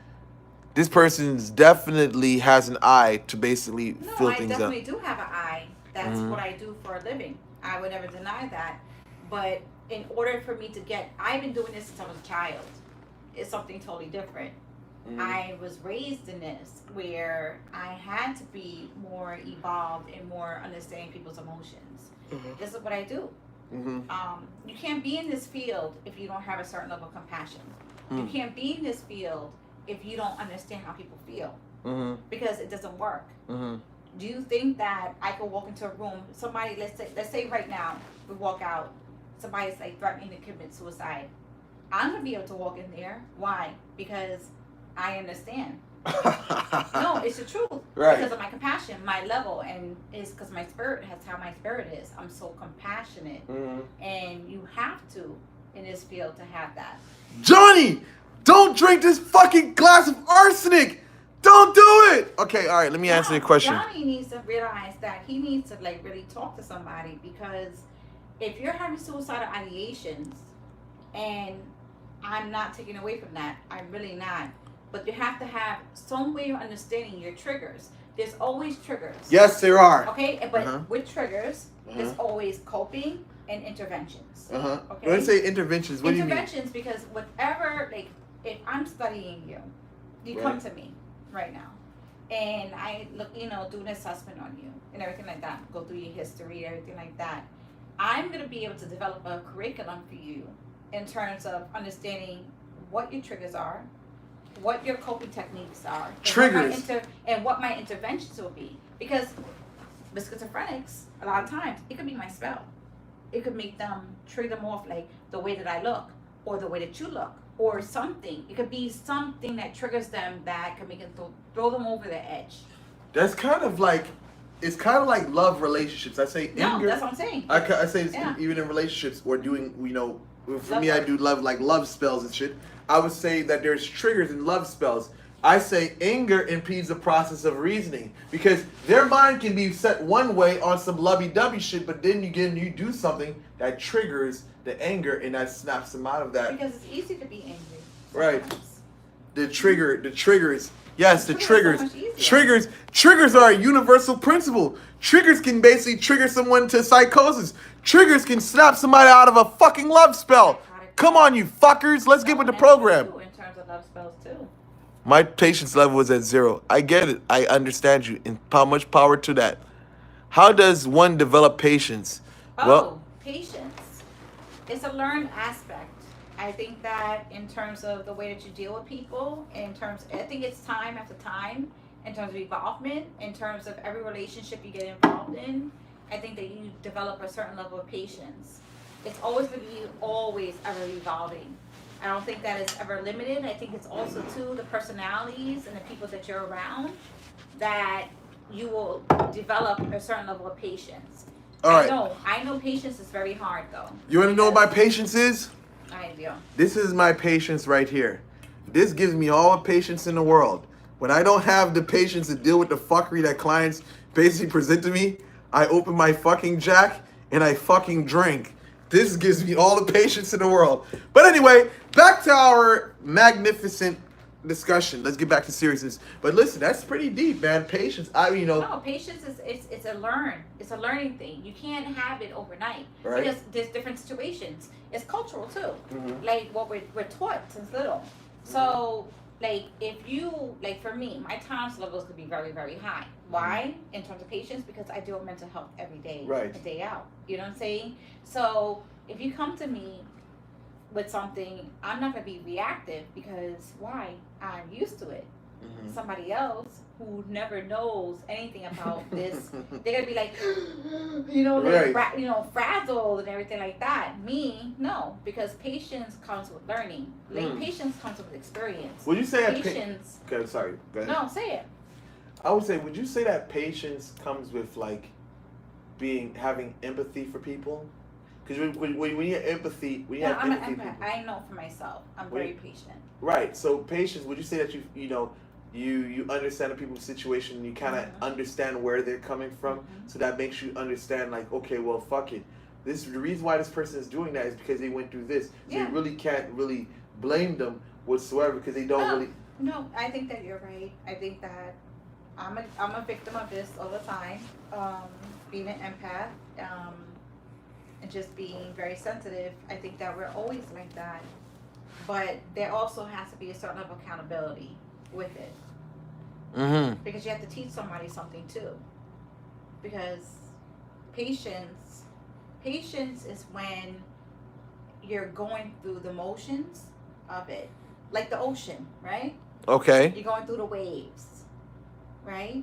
this person definitely has an eye to basically fill things up. No, I definitely do have an eye. That's what I do for a living. I would never deny that. But in order for me to I've been doing this since I was a child. It's something totally different. I was raised in this where I had to be more evolved and more understanding people's emotions. This is what I do. You can't be in this field if you don't have a certain level of compassion. You can't be in this field if you don't understand how people feel, because it doesn't work. Do you think that I could walk into a room, somebody, let's say right now, we walk out, somebody's like threatening to commit suicide. I'm gonna be able to walk in there. Why? Because I understand. No, it's the truth. Right. Because of my compassion, my level, and it's because my spirit, that's how my spirit is. I'm so compassionate, and you have to in this field to have that. Johnny, don't drink this fucking glass of arsenic. Don't do it. Okay, all right. Let me answer your question. Johnny needs to realize that he needs to like really talk to somebody, because if you're having suicidal ideations, and I'm not taking away from that, I'm really not. But you have to have some way of understanding your triggers. There's always triggers. Yes, there are. Okay, but with triggers, there's always coping and interventions. Okay. When I say interventions, what do you mean? Interventions, because whatever, like, if I'm studying you, you come to me right now, and I look, do an assessment on you and everything like that, go through your history, everything like that. I'm gonna be able to develop a curriculum for you in terms of understanding what your triggers are, what your coping techniques are, and what my interventions will be. Because with schizophrenics, a lot of times, it could be my spell. It could make them trigger them off, like the way that I look, or the way that you look, or something. It could be something that triggers them that could make them throw them over the edge. That's kind of like, it's kind of like love relationships. I say anger. That's what I'm saying. I say even in relationships or doing, for me, I do love spells and shit. I would say that there's triggers in love spells. I say anger impedes the process of reasoning, because their mind can be set one way on some lovey-dovey shit, but then you do something that triggers the anger, and that snaps them out of that. Because it's easy to be angry. Right. The triggers. Yes, the triggers. Triggers are a universal principle. Triggers can basically trigger someone to psychosis. Triggers can snap somebody out of a fucking love spell. Come on, you fuckers. Let's get with the program. In terms of love spells too. My patience level is at 0. I get it. I understand you. And how much power to that. How does one develop patience? Patience. It's a learned aspect. I think that in terms of the way that you deal with people, I think it's time after time, in terms of involvement, in terms of every relationship you get involved in, I think that you develop a certain level of patience. It's always going to be ever evolving. I don't think that it's ever limited. I think it's also too the personalities and the people that you're around that you will develop a certain level of patience. I know patience is very hard though. You want to know what my patience is? I do. This is my patience right here. This gives me all the patience in the world. When I don't have the patience to deal with the fuckery that clients basically present to me, I open my fucking jack and I fucking drink. This gives me all the patience in the world. But anyway, back to our magnificent discussion. Let's get back to seriousness. But listen, that's pretty deep, man. Patience. No, patience is it's a learning thing. You can't have it overnight. Right. Because there's different situations. It's cultural too. Like what we're taught since little. So like if you for me, my tolerance levels could be very, very high. Why? In terms of patience, because I deal with mental health every day, day out. You know what I'm saying? So if you come to me with something, I'm not going to be reactive, because why? I'm used to it. Somebody else who never knows anything about this, they're going to be like, frazzled and everything like that. Me, no, because patience comes with learning. Patience comes with experience. Would you say patience? Okay, sorry. Go ahead. No, say it. I would say, would you say that patience comes with having empathy for people? Because when you're empathy, I'm an empath. I know for myself. I'm very patient. Right. So patience. Would you say that you understand the people's situation, and you kind of understand where they're coming from, so that makes you understand, like, okay, well, fuck it. The reason why this person is doing that is because they went through this. So you really can't really blame them whatsoever, because they don't really. No, I think that you're right. I think that I'm a victim of this all the time. Being an empath. And just being very sensitive, I think that we're always like that. But there also has to be a certain level of accountability. with it. Mm-hmm. Because you have to teach somebody something too. Because patience is when you're going through the motions of it. Like the ocean, right? Okay. You're going through the waves, right?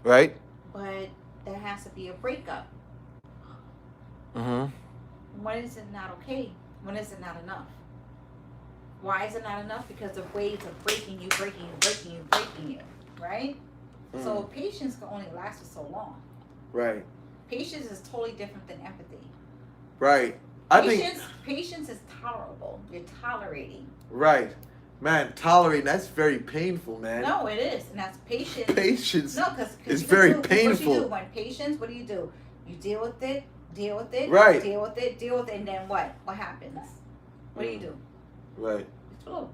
Right. But there has to be a breakup. Mm-hmm. When is it not okay? When is it not enough? Why is it not enough? Because the waves are breaking you, right? Mm. So patience can only last for so long. Right. Patience is totally different than empathy. Right. Patience is tolerable. You're tolerating. Right. Man, tolerating, that's very painful, man. No, it is. And that's patience. Patience. No, because it's very painful. What you do when patience, what do? You deal with it, right. deal with it, and then what? What happens? What do you do? Right. It's flow.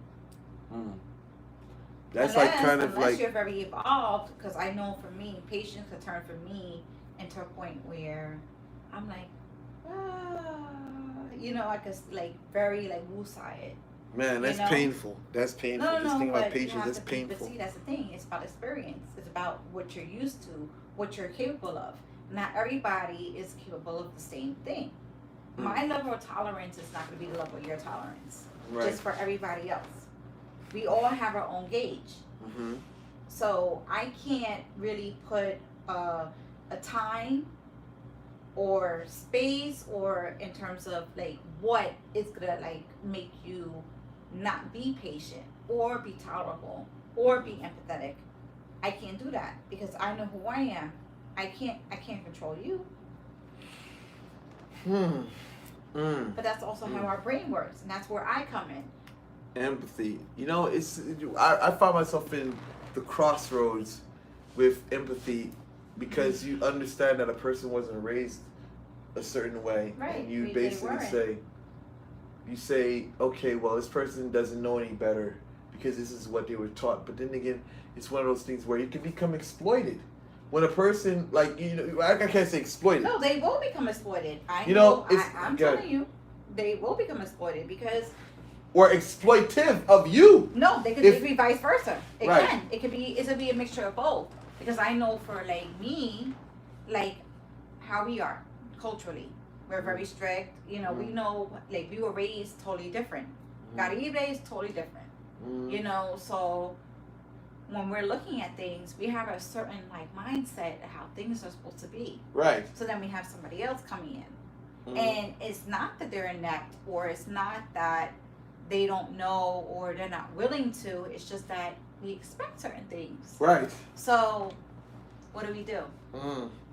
That's unless you're very evolved, because I know for me, patience could turn for me into a point where I'm like, I could very woosah it. Man, that's painful. That's painful. No, Just think about patience. That's painful. But see, that's the thing. It's about experience. It's about what you're used to, what you're capable of. Not everybody is capable of the same thing. My level of tolerance is not going to be the level of your tolerance. Right. Just for everybody else. We all have our own gauge. Mm-hmm. So I can't really put a time or space or in terms of what is gonna make you not be patient or be tolerable or be empathetic. I can't do that because I know who I am. I can't control you. But that's also how our brain works, and that's where I come in. Empathy. I find myself in the crossroads with empathy because you understand that a person wasn't raised a certain way, right. And you basically say, okay, well, this person doesn't know any better because this is what they were taught. But then again, it's one of those things where you can become exploited. When a person I can't say exploited. No, they will become exploited. I'm telling you, they will become exploited because. Or exploitive of you. No, they could be vice versa. It right. can. It could be a mixture of both. Because I know for me, how we are culturally. We're very strict. We know we were raised totally different. Caribe is totally different. So when we're looking at things, we have a certain mindset of how things are supposed to be. Right. So then we have somebody else coming in. And it's not that they're inept or it's not that they don't know or they're not willing to. It's just that we expect certain things. Right. So what do we do?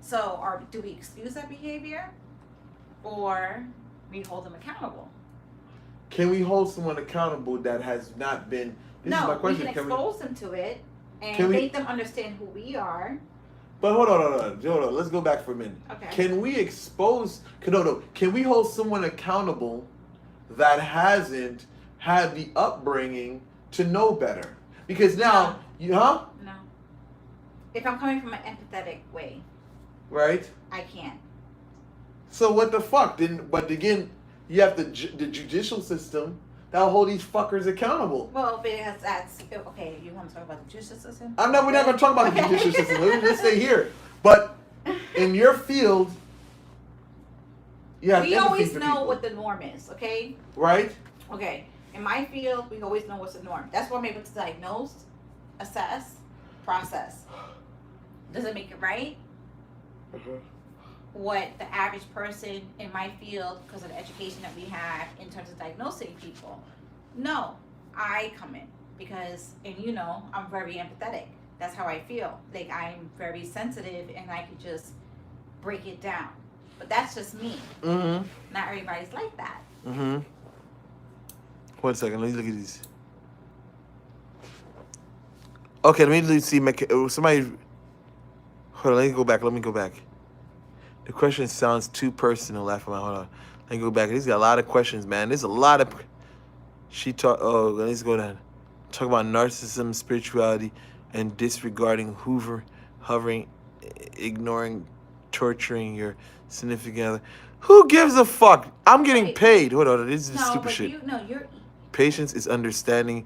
So do we excuse that behavior or we hold them accountable? Can we hold someone accountable that has not been... This is my question. We can expose them to it and make them understand who we are. But hold on. Let's go back for a minute. Okay. Can we expose... Can we hold someone accountable that hasn't had the upbringing to know better? Because now... No. If I'm coming from an empathetic way. Right? I can't. So what the fuck? But again, you have the judicial system that'll hold these fuckers accountable. Well, because that's... Okay, you want to talk about the judicial system? We're not going to talk about the judicial system. Let me just stay here. But in your field, you have we always know people. what the norm is, okay? Right? Okay. In my field, we always know what's the norm. That's why I'm able to diagnose, assess, process. Does it make it right? What the average person in my field, because of the education that we have in terms of diagnosing people, no, I come in because, and I'm very empathetic. That's how I feel. I'm very sensitive and I could just break it down. But that's just me. Not everybody's like that. 1 second, let me look at these. Okay, let me see. Somebody. Hold on, let me go back. The question sounds too personal. Hold on. Let me go back. He's got a lot of questions, man. There's a lot of... let's go down. Talk about narcissism, spirituality, and disregarding, hovering, ignoring, torturing your significant other. Who gives a fuck? I'm getting paid. Hold on, this is stupid shit. Patience is understanding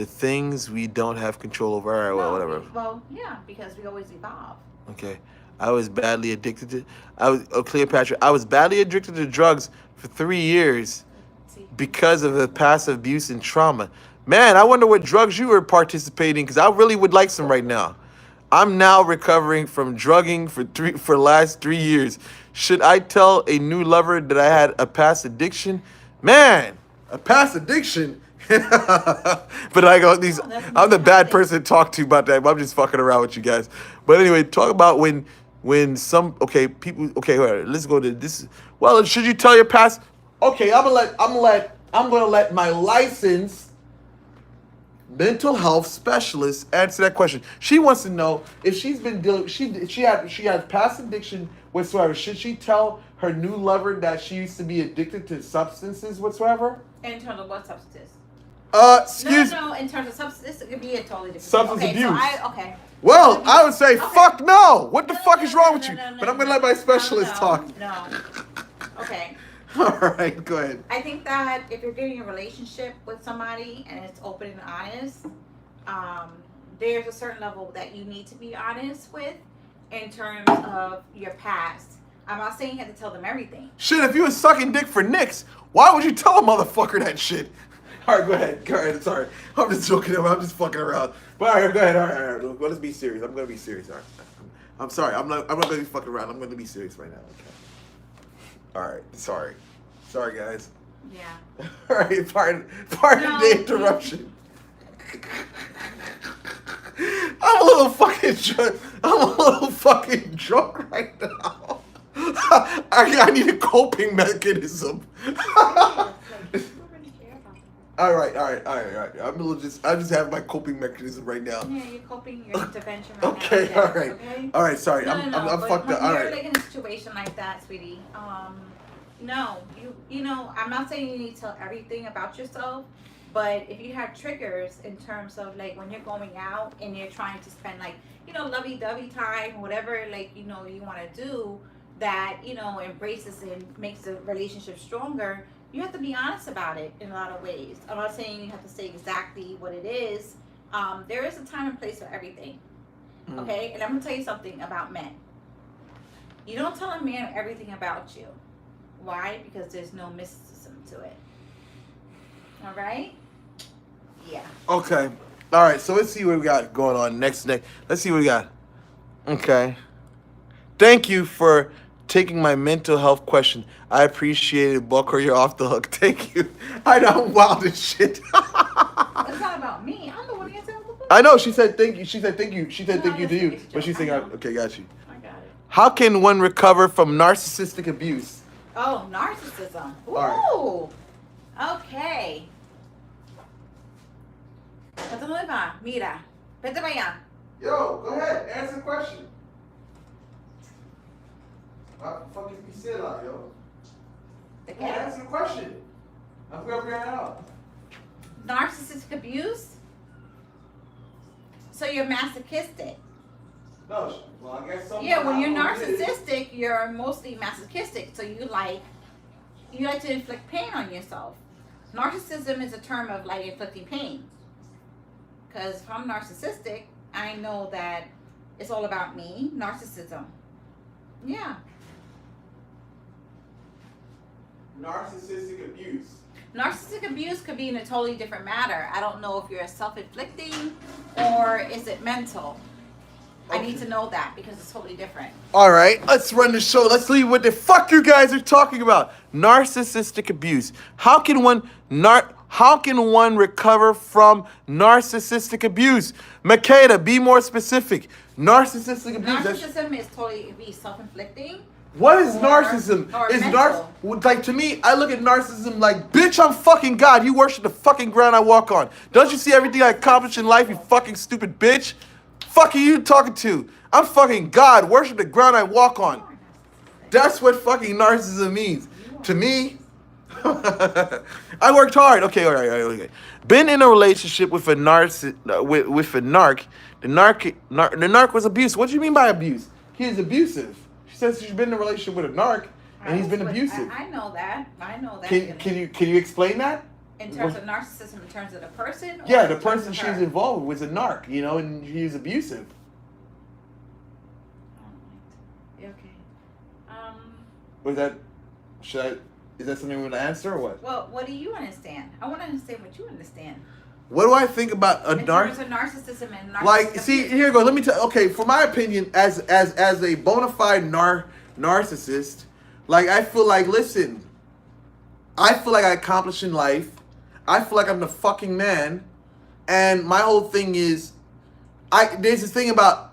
the things we don't have control over. All right, well, whatever. Well, yeah, because we always evolve. Okay. I was badly addicted to. Cleopatra. I was badly addicted to drugs for 3 years See, because of the past abuse and trauma. Man, I wonder what drugs you were participating because I really would like some right now. I'm now recovering from drugging for the last 3 years. Should I tell a new lover that I had a past addiction? Man, a past addiction. But I go these. I'm the bad person to talk to about that. But I'm just fucking around with you guys. But anyway, talk about when some people wait, let's go to this. Well, should you tell your past? Okay, I'm gonna let my licensed mental health specialist answer that question. She wants to know if she's been dealing. She has past addiction whatsoever. Should she tell her new lover that she used to be addicted to substances whatsoever? in terms of what substances? Excuse. No. In terms of substances, it could be a totally different. Substance abuse. Okay. Well, I would say, Okay. fuck no. What the fuck is wrong with No, you? no, But I'm gonna let my specialist talk. No. Okay. All right, go ahead. I think that if you're getting a relationship with somebody and it's open and honest, there's a certain level that you need to be honest with in terms of your past. I'm not saying you have to tell them everything. Shit, if you was sucking dick for Knicks, why would you tell a motherfucker that shit? All right, go ahead. Go ahead. Sorry, I'm just joking. I'm just fucking around. But all right, go ahead. All right. Well, let's be serious. I'm gonna be serious. All right. I'm sorry. I'm not gonna be fucking around. I'm gonna be serious right now. Okay. All right. Sorry, guys. Yeah. All right. Pardon No, the interruption. I'm a little fucking drunk right now. I need a coping mechanism. All right. I just have my coping mechanism right now. Yeah, you're coping your intervention right Okay, now. all right. Okay? All right, sorry. No, I'm but fucked up. when All you're right. like in a situation like that, sweetie, no, you know, I'm not saying you need to tell everything about yourself, but if you have triggers in terms of like when you're going out and you're trying to spend like, you know, lovey-dovey time, whatever, like, you know, you want to do that, you know, embraces and makes the relationship stronger, you have to be honest about it in a lot of ways. I'm not saying you have to say exactly what it is. There is a time and place for everything. Okay? And I'm going to tell you something about men. You don't tell a man everything about you. Why? Because there's no mysticism to it. All right? Yeah. Okay. All right, so let's see what we got going on next. Let's see what we got. Okay. Thank you for taking my mental health question. I appreciate it, Booker. You're off the hook. Thank you. I know I'm wild as shit. It's not about me. I'm the one answering the question. I know. She said thank you. She said thank you. She said No, thank you to listen, you. it's a But she's joke. saying, I know. okay, got you. I got it. How can one recover from narcissistic abuse? Oh, narcissism. Ooh. All Okay. Continúa, mira. Vete para allá. Yo, go ahead. Answer the question. What the fuck is you said out, yo? ¿De Yeah, qué? answer the question. I'm gonna figure it out. Narcissistic abuse? So you're masochistic. No, well, I guess so. Yeah, when you're narcissistic, you're mostly masochistic. So you like to inflict pain on yourself. Narcissism is a term of like inflicting pain. Because if I'm narcissistic, I know that it's all about me. Narcissism. Yeah. Narcissistic abuse. Narcissistic abuse could be in a totally different matter. I don't know if you're self-inflicting or is it mental. I need to know that because it's totally different. All right, let's run the show. Let's leave what the fuck you guys are talking about. Narcissistic abuse. How can one recover from narcissistic abuse? Makeda, be more specific. Narcissistic abuse. Narcissism is totally be self-inflicting. What is Or narcissism? Is mental. like to me? I look at narcissism like, bitch, I'm fucking God. You worship the fucking ground I walk on. Don't you see everything I accomplish in life? You fucking stupid bitch. Fuck are you talking to? I'm fucking God. Worship the ground I walk on. That's what fucking narcissism means to me. I worked hard. Okay, all right, okay. Been in a relationship with a with a narc. The narc was abuse. What do you mean by abuse? He is abusive. She says she's been in a relationship with a narc and he's been abusive. I know that. I know that. Can you explain that? In terms of narcissism, in terms of the person? Or Yeah, the in terms person of she's her? involved with was a narc, you know, and he was abusive. Okay. Was that, is that something we want to answer or what? Well, what do you understand? I want to understand what you understand. What do I think about a in terms of narcissism and narcissism? Like, see, here you go. Let me tell. Okay, for my opinion, as a bona fide narcissist, like I feel like, listen, I feel like I accomplished in life. I feel like I'm the fucking man, and my whole thing is, there's this thing about,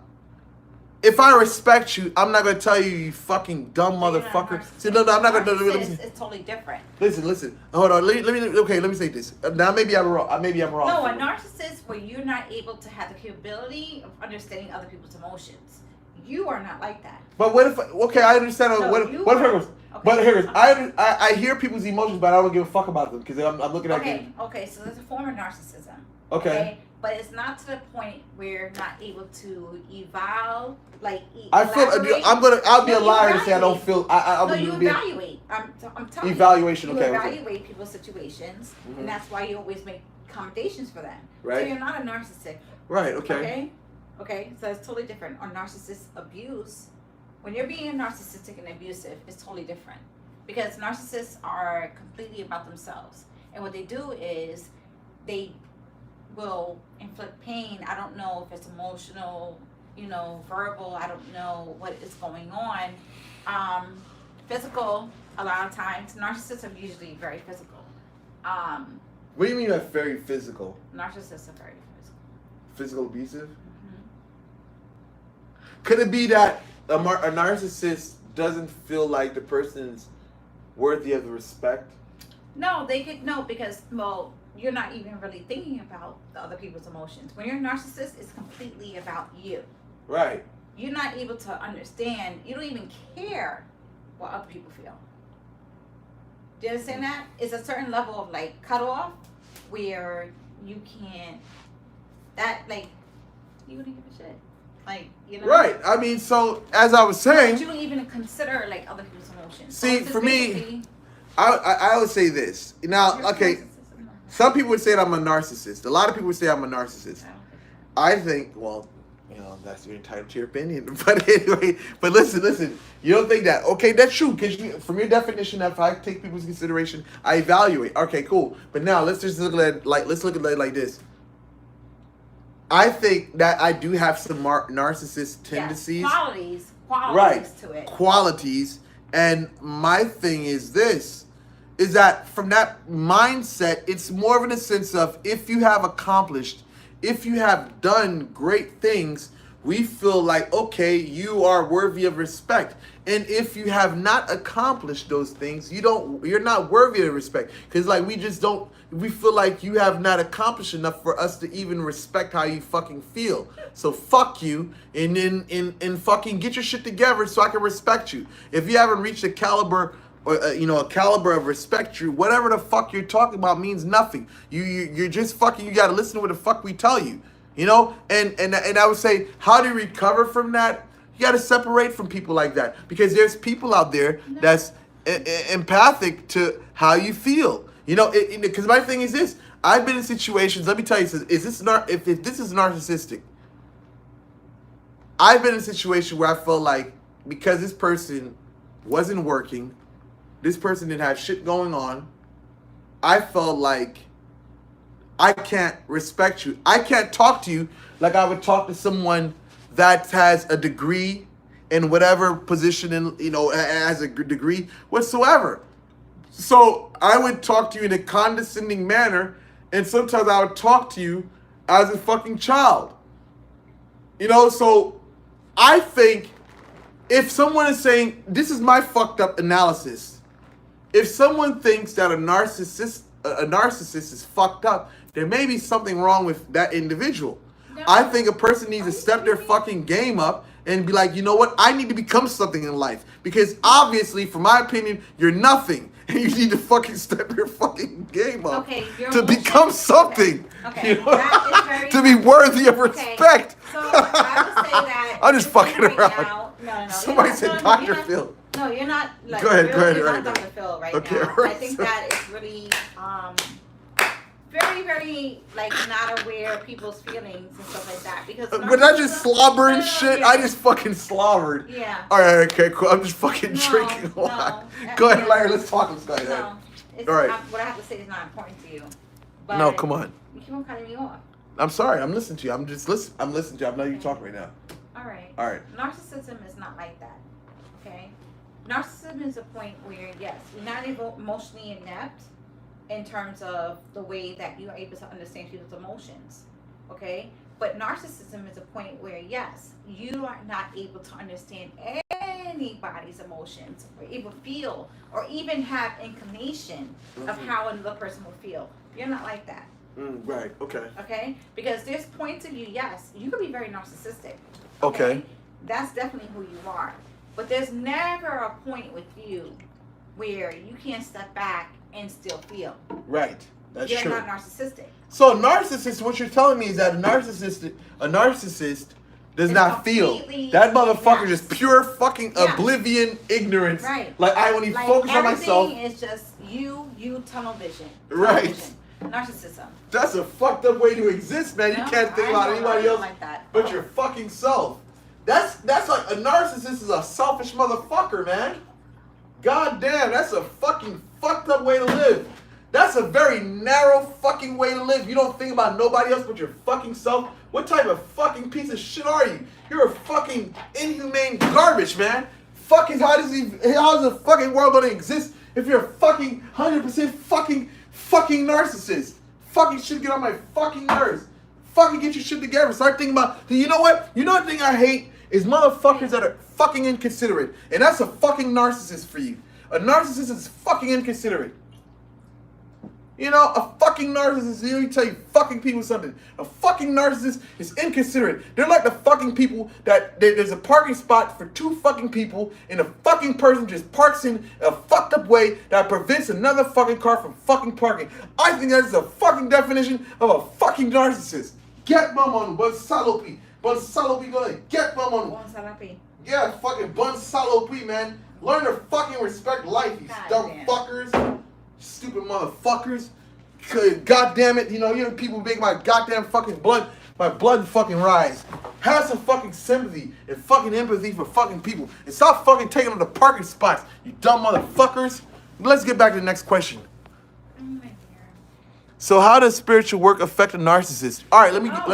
if I respect you, I'm not gonna tell you, you fucking dumb motherfucker. See, no, I'm not gonna. It's totally different. Listen. Hold on. Let me say this. Now maybe I'm wrong. No, a narcissist where you're not able to have the capability of understanding other people's emotions. You are not like that. But what if? Okay, I understand. No, what if it goes? Okay. But here goes. I hear people's emotions, but I don't give a fuck about them because I'm looking at. Okay. So there's a form of narcissism. Okay. But it's not to the point where you're not able to evolve, like I feel I'll be a liar to say I don't feel. You evaluate. I'm telling evaluation. You Okay. evaluate people's situations, and that's why you always make accommodations for them. Right. So you're not a narcissist. Right. Okay. Okay. So it's totally different. On narcissist abuse, when you're being narcissistic and abusive, it's totally different because narcissists are completely about themselves, and what they do is they will inflict pain. I don't know if it's emotional, verbal. I don't know what is going on. Physical, a lot of times. Narcissists are usually very physical. What do you mean by very physical? Narcissists are very physical. Physical abusive? Mm-hmm. Could it be that a narcissist doesn't feel like the person's worthy of the respect? No, because you're not even really thinking about the other people's emotions. When you're a narcissist, it's completely about you. Right. You're not able to understand. You don't even care what other people feel. Do you understand that? It's a certain level of like cutoff where you can't. You wouldn't give a shit. Right. I mean, so as I was saying, but you don't even consider like other people's emotions. See, for me, I would say this. Now, okay. Some people would say that I'm a narcissist. A lot of people would say I'm a narcissist. I think, well, that's you're entitled to your opinion. But anyway, but listen. You don't think that? Okay, that's true. Because from your definition, if I take people's consideration, I evaluate. Okay, cool. But now let's just look at it like this. I think that I do have some narcissist tendencies. Qualities right. To it. Qualities. And my thing is this. Is that from that mindset, it's more of in a sense of if you have accomplished, if you have done great things, we feel like, okay, you are worthy of respect. And if you have not accomplished those things, you're not worthy of respect. Because we feel like you have not accomplished enough for us to even respect how you fucking feel. So fuck you and fucking get your shit together so I can respect you. If you haven't reached a caliber or a caliber of respect, whatever the fuck you're talking about means nothing. You're just fucking. You gotta listen to what the fuck we tell you. And I would say, how do you recover from that? You gotta separate from people like that because there's people out there that's empathic to how you feel. Because my thing is this: I've been in situations. Let me tell you, if this is narcissistic, I've been in a situation where I felt like because this person wasn't working. This person didn't have shit going on. I felt like I can't respect you. I can't talk to you like I would talk to someone that has a degree in whatever position has a degree whatsoever. So I would talk to you in a condescending manner, and sometimes I would talk to you as a fucking child. So I think if someone is saying, this is my fucked up analysis, if someone thinks that a narcissist is fucked up, there may be something wrong with that individual. No. I think a person needs to step their fucking game up and be like, you know what? I need to become something in life. Because obviously, from my opinion, you're nothing. And you need to fucking step your fucking game up to become something. Okay. That is to be worthy of respect. So I would say that I'm just fucking around. Now, no. Somebody said Dr. Phil. No, you're not. Go ahead. Not Dr. Phil right now. Right. I think that is really very, very like not aware of people's feelings and stuff like that. Because When I just slobber and shit, yeah. I just fucking slobbered. Yeah. All right, okay, cool. I'm just fucking drinking a lot. Go ahead, Larry. Let's talk. Let's go ahead. No, it's All right. what I have to say is not important to you. But No, come on. You keep on cutting me off. I'm sorry. I'm listening to you. I'm just listening. I'm listening to you. I'm letting you talk right now. All right. All right. Narcissism is not like that. Okay. Narcissism is a point where yes, you're not emotionally inept in terms of the way that you are able to understand people's emotions. Okay. But narcissism is a point where yes, you are not able to understand anybody's emotions or even feel or even have inclination of how another person will feel. You're not like that. Right. Okay. Okay? Because there's points of view, yes, you can be very narcissistic. Okay. That's definitely who you are. But there's never a point with you where you can't step back and still feel. Right. That's You're true. not narcissistic. So a narcissist, what you're telling me is that a narcissist does not feel. That motherfucker just pure fucking oblivion, ignorance. Right. Like I only focus on myself. Everything is just you tunnel vision. Right. Vision. Narcissism. That's a fucked up way to exist, man. You can't think about anybody else like that. but your fucking self. That's like a narcissist is a selfish motherfucker, man. God damn, that's a fucking fucked up way to live. That's a very narrow fucking way to live. You don't think about nobody else but your fucking self. What type of fucking piece of shit are you? You're a fucking inhumane garbage, man. Fucking how is the fucking world gonna exist if you're a fucking 100% fucking narcissist? Fucking shit get on my fucking nerves. Fucking get your shit together. Start thinking about, you know what? You know what thing I hate is motherfuckers that are fucking inconsiderate. And that's a fucking narcissist for you. A narcissist is fucking inconsiderate. You know, a fucking narcissist, let me tell you fucking people something. A fucking narcissist is inconsiderate. They're like the fucking people that there's a parking spot for two fucking people and a fucking person just parks in a fucked up way that prevents another fucking car from fucking parking. I think that is a fucking definition of a fucking narcissist. Get mum on Bon Salopi. Bon Salopi gonna get mum on. Bon Salopi. Yeah, fucking Bon Salopi, man. Learn to fucking respect life, you dumb fuckers. Stupid motherfuckers. God damn it, you know people make my goddamn fucking blood fucking rise. Have some fucking sympathy and fucking empathy for fucking people. And stop fucking taking on the parking spots, you dumb motherfuckers. Let's get back to the next question. So how does spiritual work affect a narcissist? Alright, let me I'm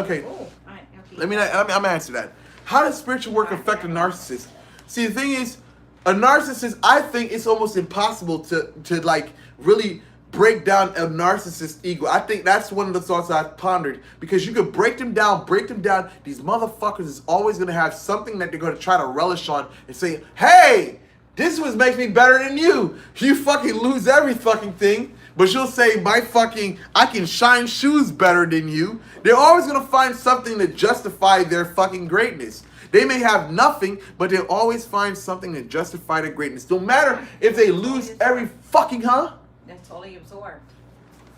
answer that. How does spiritual work affect a narcissist? See, the thing is, a narcissist, I think it's almost impossible to like really break down a narcissist ego. I think that's one of the thoughts I've pondered, because you could break them down. These motherfuckers is always going to have something that they're going to try to relish on and say, hey, this was makes me better than you. You fucking lose every fucking thing, but you'll say, I can shine shoes better than you. They're always going to find something to justify their fucking greatness. They may have nothing, but they'll always find something to justify their greatness. No matter if they lose every fucking, They're totally absorbed.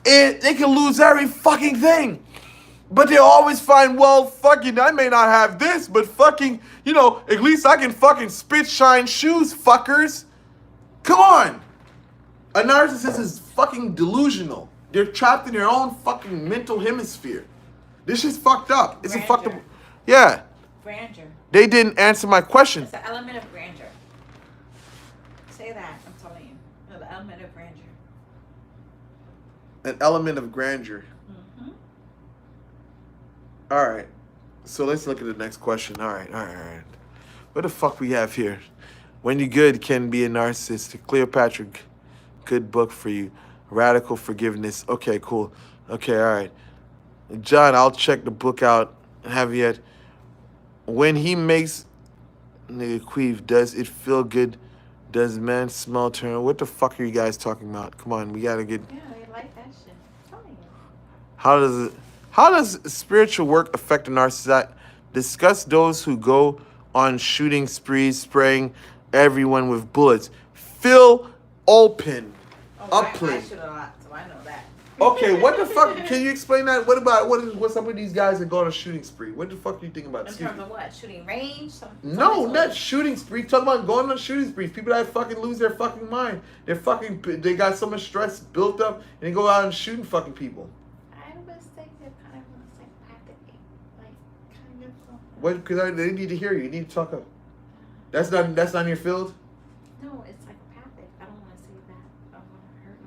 They can lose every fucking thing. But they'll always find, well, fucking, I may not have this, but fucking, at least I can fucking spit shine shoes, fuckers. Come on. A narcissist is fucking delusional. They're trapped in their own fucking mental hemisphere. This shit's fucked up. It's a fucked up. Yeah. Grandeur. They didn't answer my question. It's an element of grandeur. Say that, I'm telling you. The element of grandeur. An element of grandeur. Mm-hmm. All right. So let's look at the next question. All right. What the fuck we have here? When You Good Can Be a Narcissist. Cleopatra, good book for you. Radical Forgiveness. Okay, cool. Okay, all right. John, I'll check the book out. Have yet. When he makes nigga queef, does it feel good? Does man smell turn? What the fuck are you guys talking about? Come on, we gotta get. Yeah, they like that shit. I'm telling you. How does spiritual work affect a narcissist? Discuss those who go on shooting sprees, spraying everyone with bullets. Phil Olpin. I shoot a lot, so I know that. Okay, what the fuck? Can you explain that? What's up with these guys that go on a shooting spree? What the fuck do you think about? In terms of what? Shooting range? No, not shooting spree. Talking about going on shooting sprees. People that fucking lose their fucking mind. They got so much stress built up and they go out and shooting fucking people. What? Because they need to hear you. You need to talk up. That's not your field. No, it's psychopathic. I don't want to say that. I don't want to hurt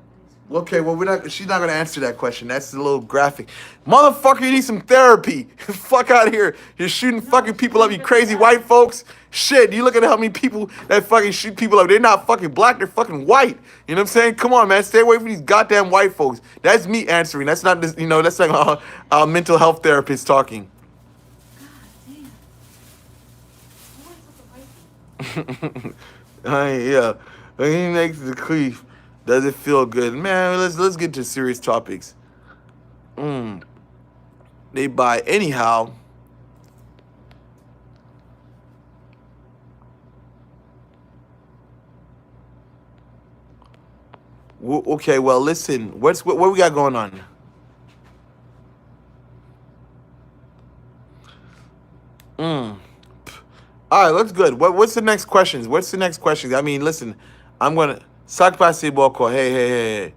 nobody's. Okay, well she's not gonna answer that question. That's a little graphic. Motherfucker, you need some therapy. Fuck out of here. You're shooting fucking people up, you crazy white folks. Shit, you look at how many people that fucking shoot people up. They're not fucking black, they're fucking white. You know what I'm saying? Come on, man. Stay away from these goddamn white folks. That's me answering. That's not this, that's like a mental health therapist talking. Yeah. When he makes the queef, does it feel good? Man, let's get to serious topics. They buy anyhow. Okay, well, listen. What we got going on? All right, that's good. What's the next questions? What's the next questions? I mean, listen, I'm gonna Sakpasi Boko. Hey.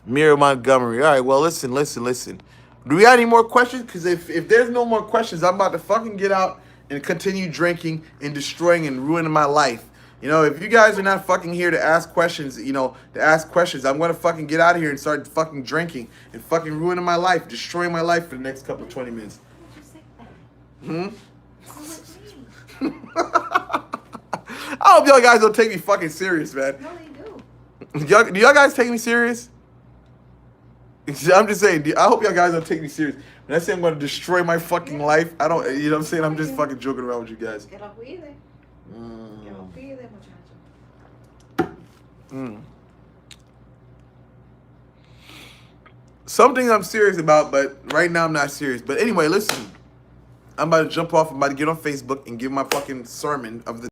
Mira Montgomery. All right, well, listen. Do we have any more questions? Because if there's no more questions, I'm about to fucking get out and continue drinking and destroying and ruining my life. If you guys are not fucking here to ask questions, I'm gonna fucking get out of here and start fucking drinking and fucking ruining my life, destroying my life for the next couple 20 minutes. I hope y'all guys don't take me fucking serious, man. No, they do. Do y'all guys take me serious? I'm just saying, I hope y'all guys don't take me serious. When I say I'm going to destroy my fucking life, I don't, you know what I'm saying? I'm just fucking joking around with you guys. Que lo cuide. Que lo cuide, muchacho. Some things I'm serious about, but right now I'm not serious. But anyway, listen. I'm about to jump off. I'm about to get on Facebook and give my fucking sermon of the